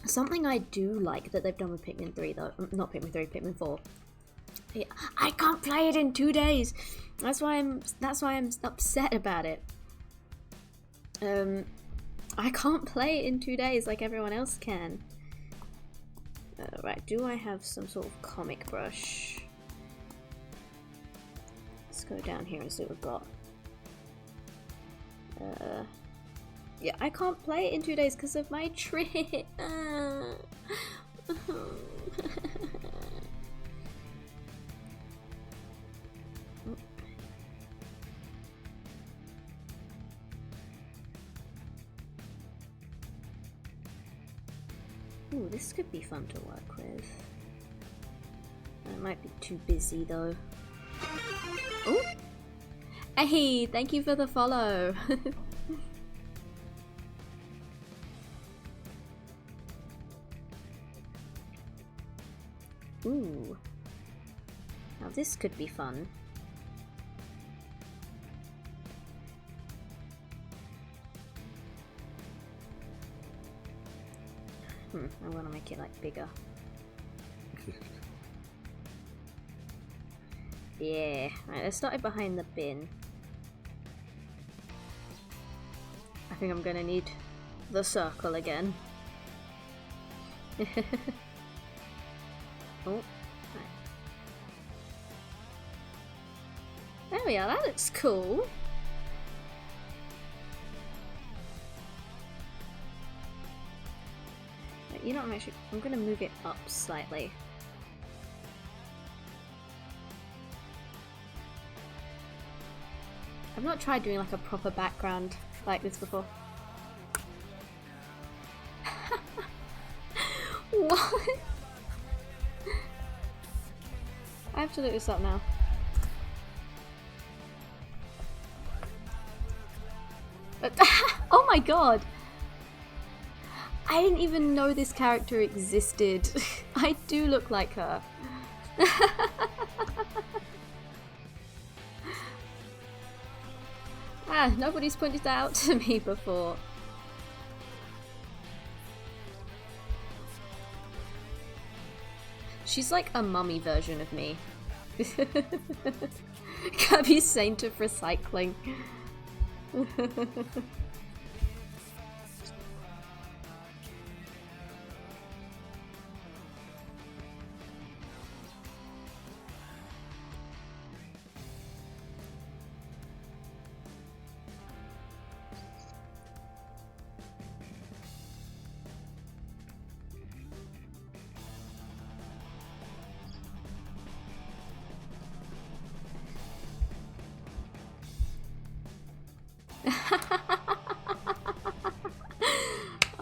Something I do like that they've done with Pikmin 3 though, not Pikmin 3, Pikmin 4. Yeah, I can't play it in 2 days. That's why I'm upset about it. I can't play it in 2 days like everyone else can. Right, do I have some sort of comic brush? Let's go down here and see what we've got. Yeah, I can't play it in 2 days because of my trip. Ooh, this could be fun to work with. It might be too busy though. Oh! Hey, thank you for the follow! Ooh. Now this could be fun. I want to make it like bigger. Yeah. Right, let's start it behind the bin. I think I'm gonna need the circle again. Oh, right. There we are, that looks cool. Right, you know what, I'm gonna move it up slightly. I've not tried doing like a proper background like this before. What? I have to look this up now. Oh my god! I didn't even know this character existed. I do look like her. Ah, nobody's pointed that out to me before. She's like a mummy version of me. Kirby's saint of recycling.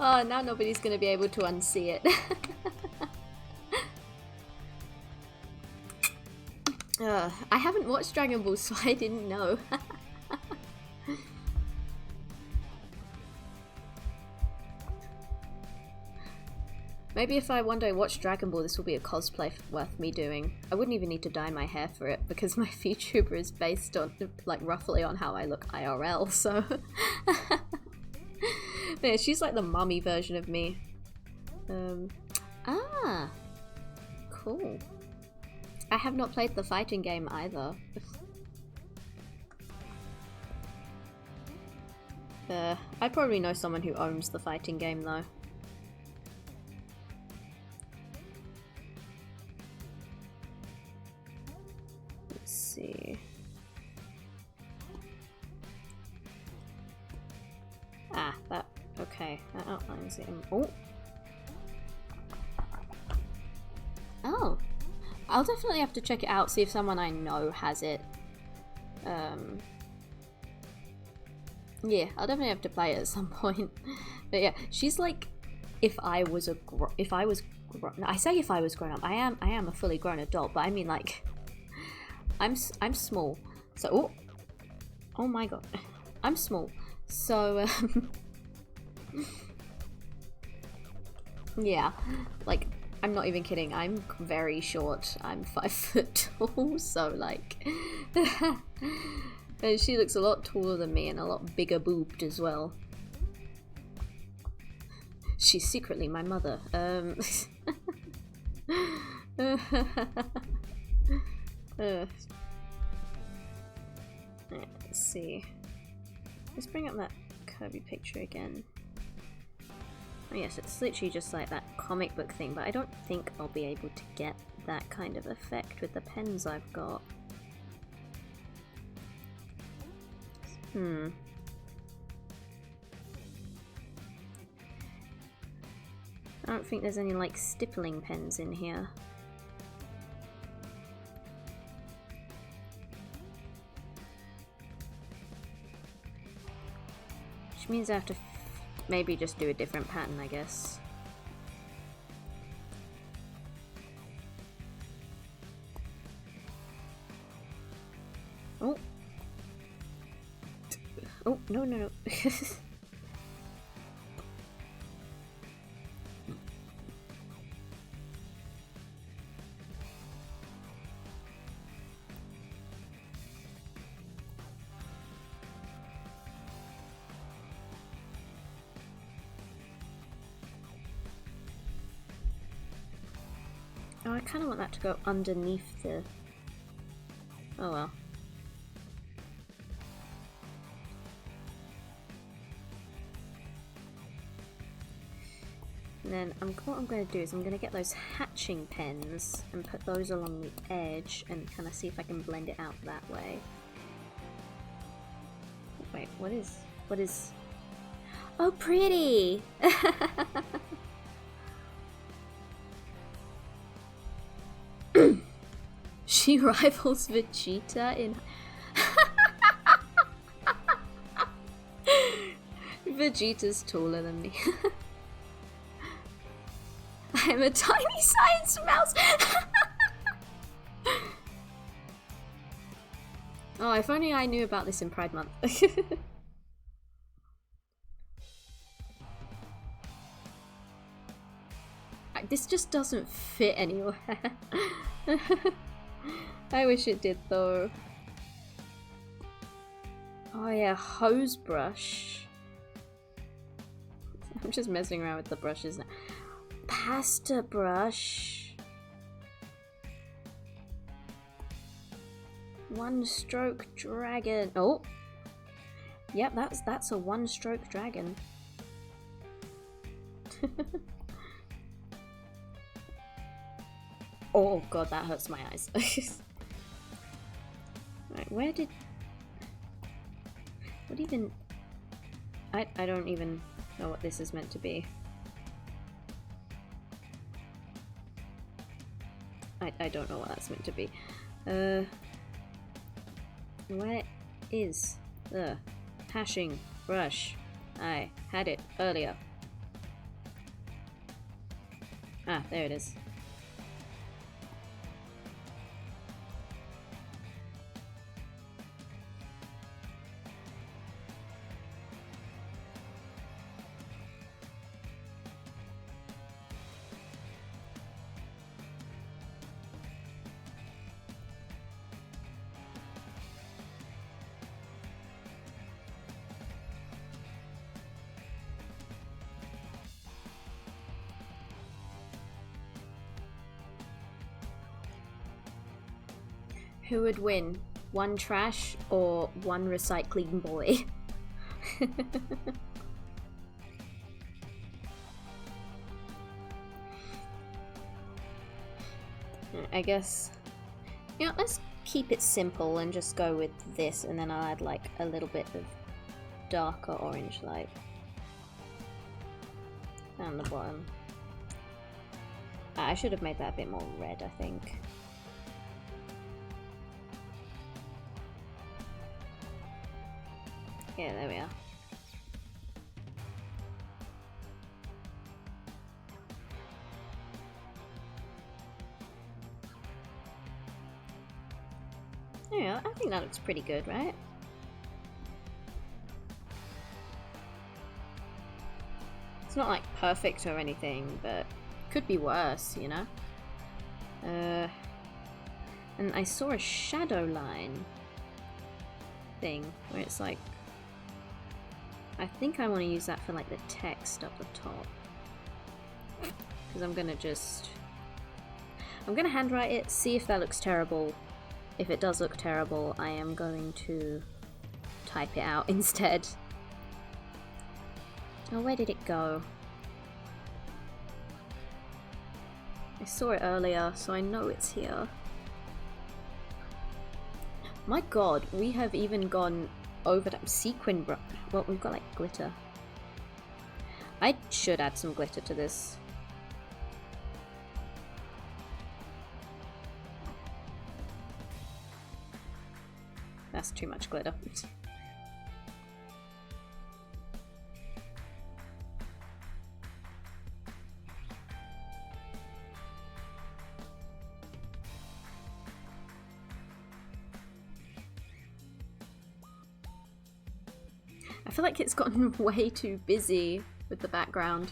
Oh, now nobody's gonna be able to unsee it. I haven't watched Dragon Ball, so I didn't know. Maybe if I one day watch Dragon Ball, this will be a cosplay worth me doing. I wouldn't even need to dye my hair for it because my VTuber is based on, like, roughly on how I look IRL, so... Yeah, she's like the mummy version of me. Ah! Cool. I have not played the fighting game either. I probably know someone who owns the fighting game though. Let's see. Ah, that. Okay, that outlines it. Oh! Oh! I'll definitely have to check it out, see if someone I know has it. Yeah, I'll definitely have to play it at some point. But yeah, she's like, if I was grown up, I am a fully grown adult, but I mean like, I'm small, so, oh my god, I'm small, so, yeah, like, I'm not even kidding, I'm very short, I'm 5 foot tall, so like, and she looks a lot taller than me and a lot bigger boobed as well. She's secretly my mother. Let's see. Let's bring up that Kirby picture again. Oh yes, it's literally just like that comic book thing, but I don't think I'll be able to get that kind of effect with the pens I've got. I don't think there's any like stippling pens in here. Which means I have to maybe just do a different pattern, I guess. Oh, no, no, no. Oh, I kind of want that to go underneath the... Oh well. And then what I'm going to do is I'm going to get those hatching pens and put those along the edge and kind of see if I can blend it out that way. Wait, what is... Oh, pretty! She rivals Vegeta in... Vegeta's taller than me. I'm a tiny science mouse! Oh, if only I knew about this in Pride Month. This just doesn't fit anywhere. I wish it did though. Oh yeah, hose brush. I'm just messing around with the brushes now. Pasta brush. One stroke dragon. Oh. Yep, that's a one stroke dragon. Oh god, that hurts my eyes. Right, where did... What even... I don't even know what this is meant to be. I don't know what that's meant to be. Where is the hashing brush? I had it earlier. Ah, there it is. Who would win? One trash or one recycling boy? I guess... You know, let's keep it simple and just go with this, and then I'll add like a little bit of darker orange light down the bottom. I should have made that a bit more red, I think. Yeah, there we are. Yeah, I think that looks pretty good, right? It's not like perfect or anything, but could be worse, you know? And I saw a shadow line thing where it's like, I think I want to use that for like the text up the top, because I'm gonna handwrite it, see if that looks terrible. If it does look terrible, I am going to type it out instead. Oh, where did it go? I saw it earlier, so I know it's here. My god, we have even gone over that sequin brush. Well, we've got like glitter. I should add some glitter to this. That's too much glitter. I feel like it's gotten way too busy with the background.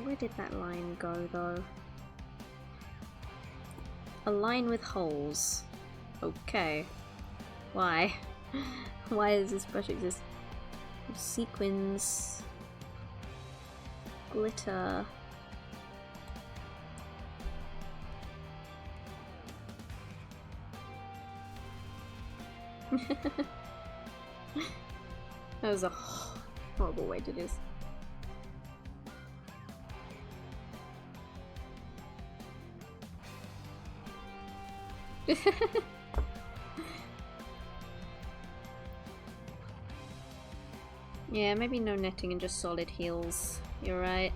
Where did that line go, though? A line with holes. Okay. Why? Why does this brush exist? Sequins. Glitter. That was a horrible way to do this. Yeah, maybe no netting and just solid heels. You're right.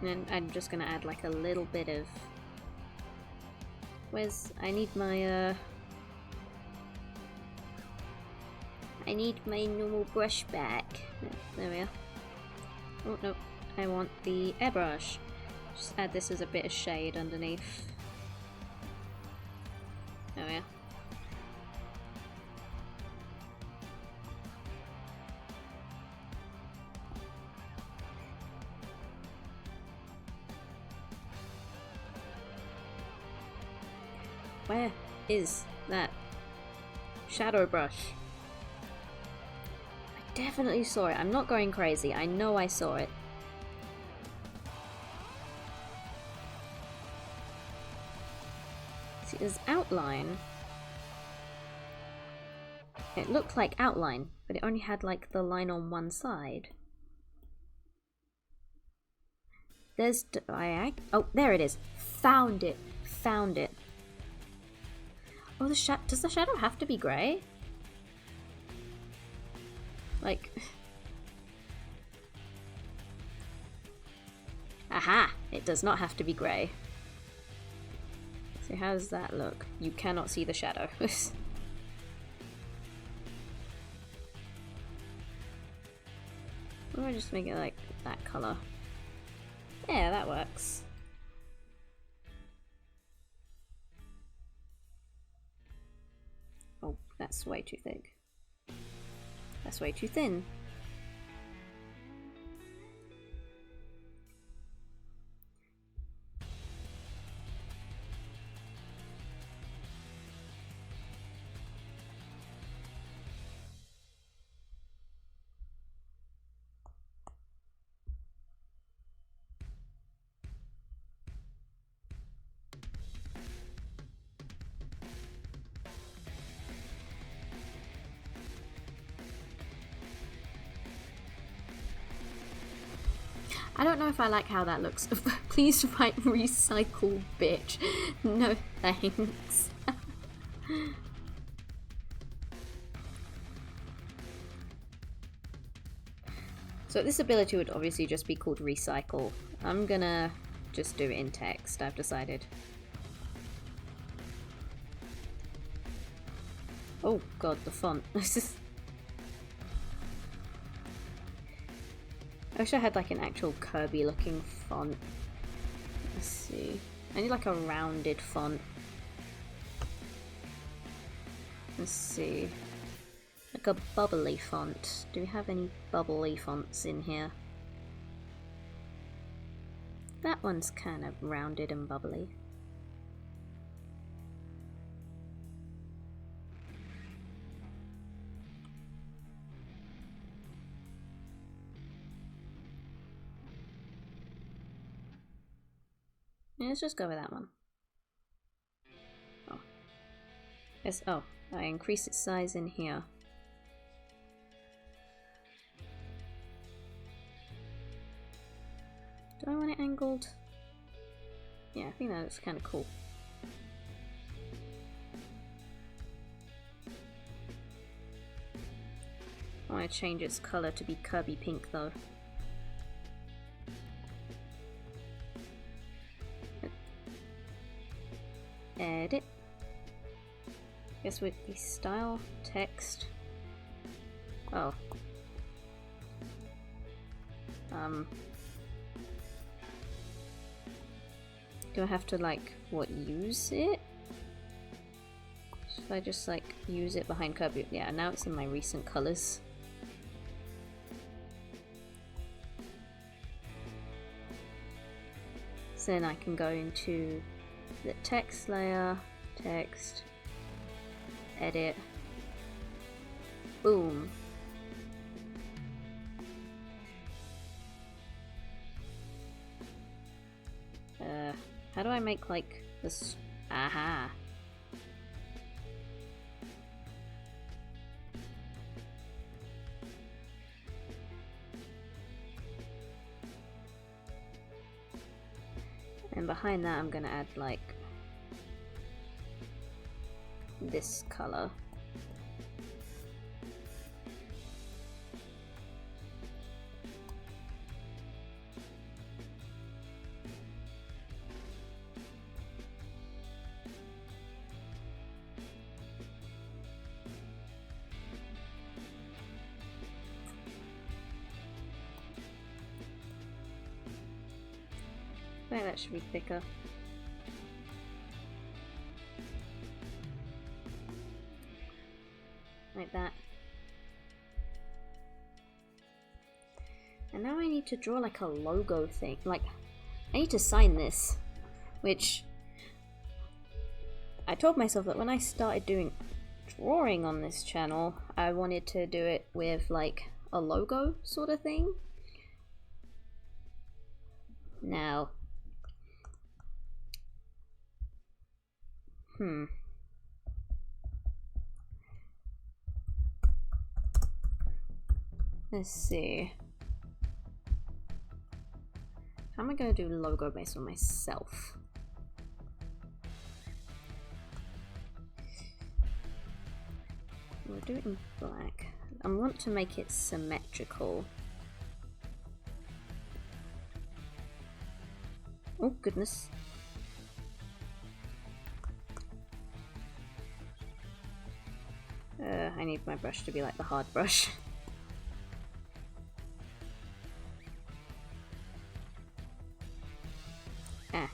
And I'm just gonna add like a little bit of... I need my I need my normal brush back. There we are. Oh no, I want the airbrush. Just add this as a bit of shade underneath. There we are. Where is that shadow brush? I definitely saw it. I'm not going crazy. I know I saw it. See, there's outline. It looked like outline, but it only had like the line on one side. There's oh, there it is. Found it. Found it. Oh, does the shadow have to be grey? Like... Aha! It does not have to be grey. So how does that look? You cannot see the shadow. Or I just make it like that colour. Yeah, that works. Oh, that's way too thick. That's way too thin. I don't know if I like how that looks. Please write recycle, bitch. No thanks. So this ability would obviously just be called recycle. I'm gonna just do it in text, I've decided. Oh god, the font. I wish I had like an actual Kirby looking font. Let's see. I need like a rounded font. Let's see. Like a bubbly font. Do we have any bubbly fonts in here? That one's kind of rounded and bubbly. Yeah, let's just go with that one. Oh. Yes, oh, I increase its size in here. Do I want it angled? Yeah, I think that looks kind of cool. I want to change its colour to be Kirby pink though. Edit. guess with the style text. Oh. Do I have to like what use it? Should I just like use it behind Kirby? Yeah, now it's in my recent colors. So then I can go into the text layer, text, edit, boom. How do I make like this? Aha. And behind that I'm gonna add like this color. Right, that should be thicker. Like that. And now I need to draw like a logo thing. Like, I need to sign this. Which, I told myself that when I started doing drawing on this channel, I wanted to do it with like a logo sort of thing. Now, let's see. How am I going to do logo based on myself? We'll do it in black. I want to make it symmetrical. Oh goodness. I need my brush to be like the hard brush. Ah.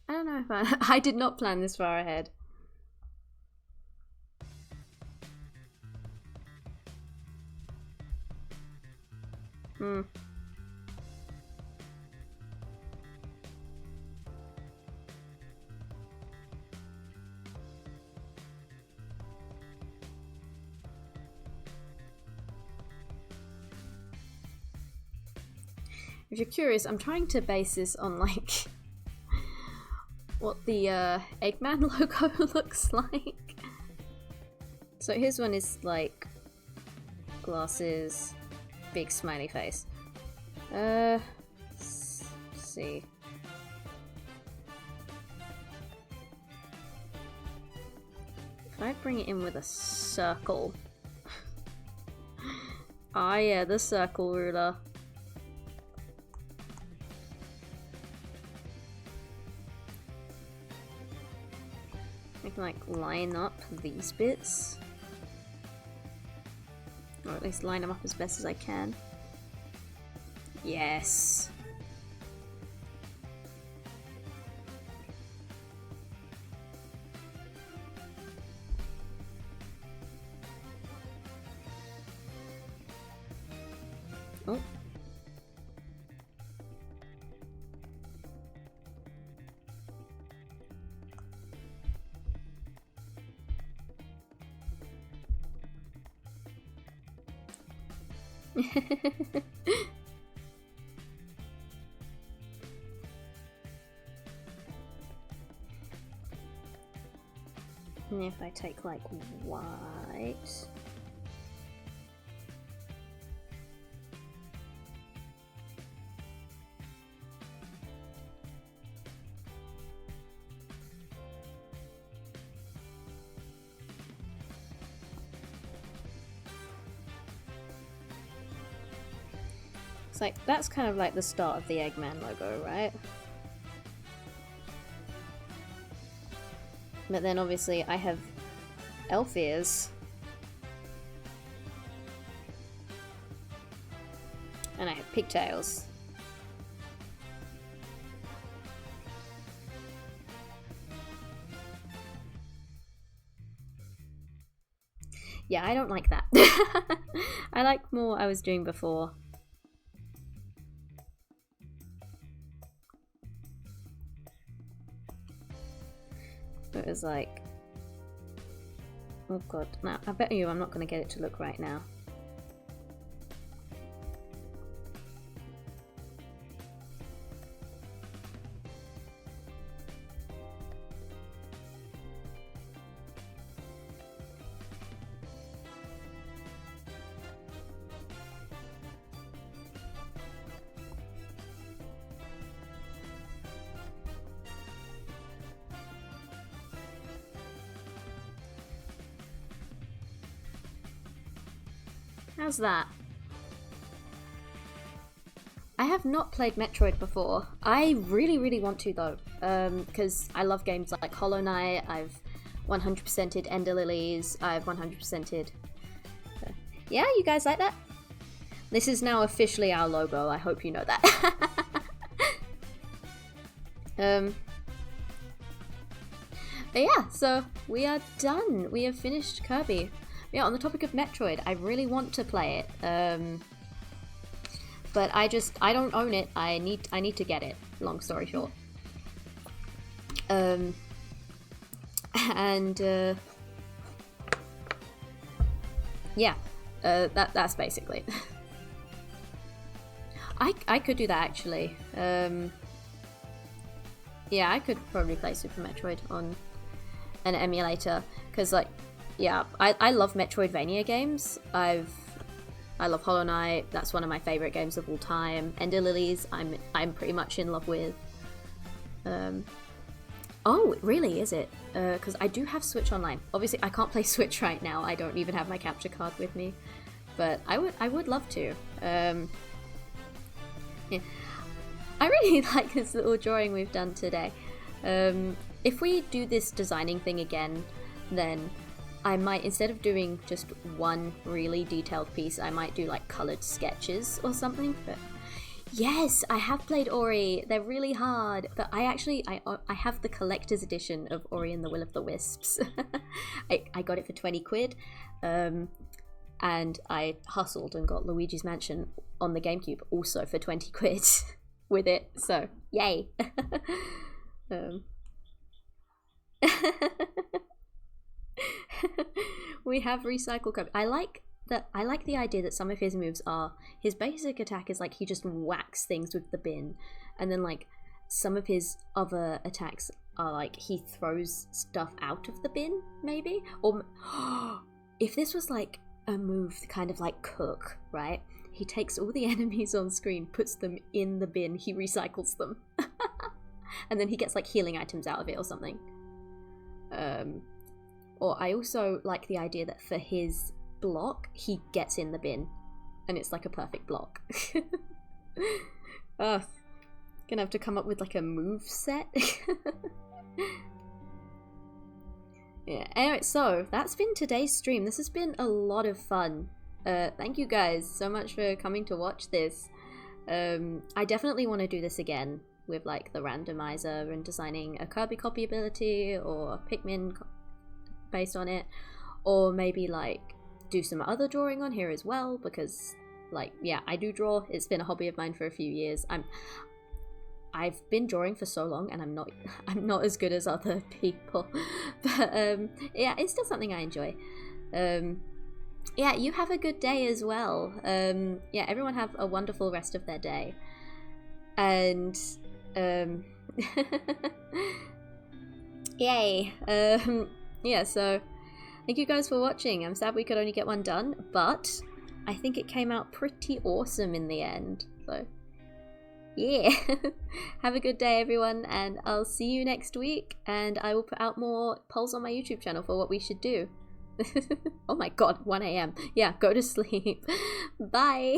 I don't know if I did not plan this far ahead. If you're curious, I'm trying to base this on like what the Eggman logo looks like. So his one is like glasses, big smiley face. Let's see. If I bring it in with a circle. Ah yeah, the circle ruler. I can like line up these bits. Or at least line them up as best as I can. Yes. Oh. And if I take like white, It's like, that's kind of like the start of the Eggman logo, right? But then obviously I have elf ears. And I have pigtails. Yeah, I don't like that. I like more what I was doing before. It was like... Oh god, no, I bet you I'm not going to get it to look right now. How's that? I have not played Metroid before. I really want to though, because I love games like Hollow Knight. I've 100%ed Ender Lilies. I've 100%ed... Yeah, you guys like that? This is now officially our logo. I hope you know that. But yeah, so we are done. We have finished Kirby. Yeah, on the topic of Metroid, I really want to play it, but I don't own it. I need to get it. Long story short, yeah, that's basically it. I could do that actually. Yeah, I could probably play Super Metroid on an emulator because like. Yeah, I love Metroidvania games. I love Hollow Knight. That's one of my favorite games of all time. Ender Lilies, I'm pretty much in love with. Oh, really? Is it? Because I do have Switch Online. Obviously, I can't play Switch right now. I don't even have my capture card with me, but I would love to. Yeah. I really like this little drawing we've done today. If we do this designing thing again, then I might, instead of doing just one really detailed piece, I might do like colored sketches or something. But yes, I have played Ori. They're really hard, but I have the collector's edition of Ori and the Will of the Wisps. I got it for 20 quid, and I hustled and got Luigi's Mansion on the GameCube also for 20 quid with it. So yay. We have recycled Kirby. I like the idea that some of his moves are, his basic attack is like he just whacks things with the bin, and then like some of his other attacks are like he throws stuff out of the bin, maybe? Or if this was like a move kind of like Cook, right? He takes all the enemies on screen, puts them in the bin, he recycles them. And then he gets like healing items out of it or something. Or I also like the idea that for his block, he gets in the bin, and it's like a perfect block. Gonna have to come up with like a move set. Yeah. Anyway, so that's been today's stream. This has been a lot of fun. Thank you guys so much for coming to watch this. I definitely want to do this again with like the randomizer and designing a Kirby copy ability or a Pikmin based on it, or maybe like do some other drawing on here as well, because like yeah, I do draw. It's been a hobby of mine for a few years. I've been drawing for so long, and I'm not as good as other people, but yeah, it's still something I enjoy. Yeah, you have a good day as well. Yeah, everyone have a wonderful rest of their day, and yay. Yeah, so thank you guys for watching. I'm sad we could only get one done, but I think it came out pretty awesome in the end. So yeah. Have a good day, everyone, and I'll see you next week, and I will put out more polls on my YouTube channel for what we should do. Oh my god, 1 AM. Yeah, go to sleep. Bye.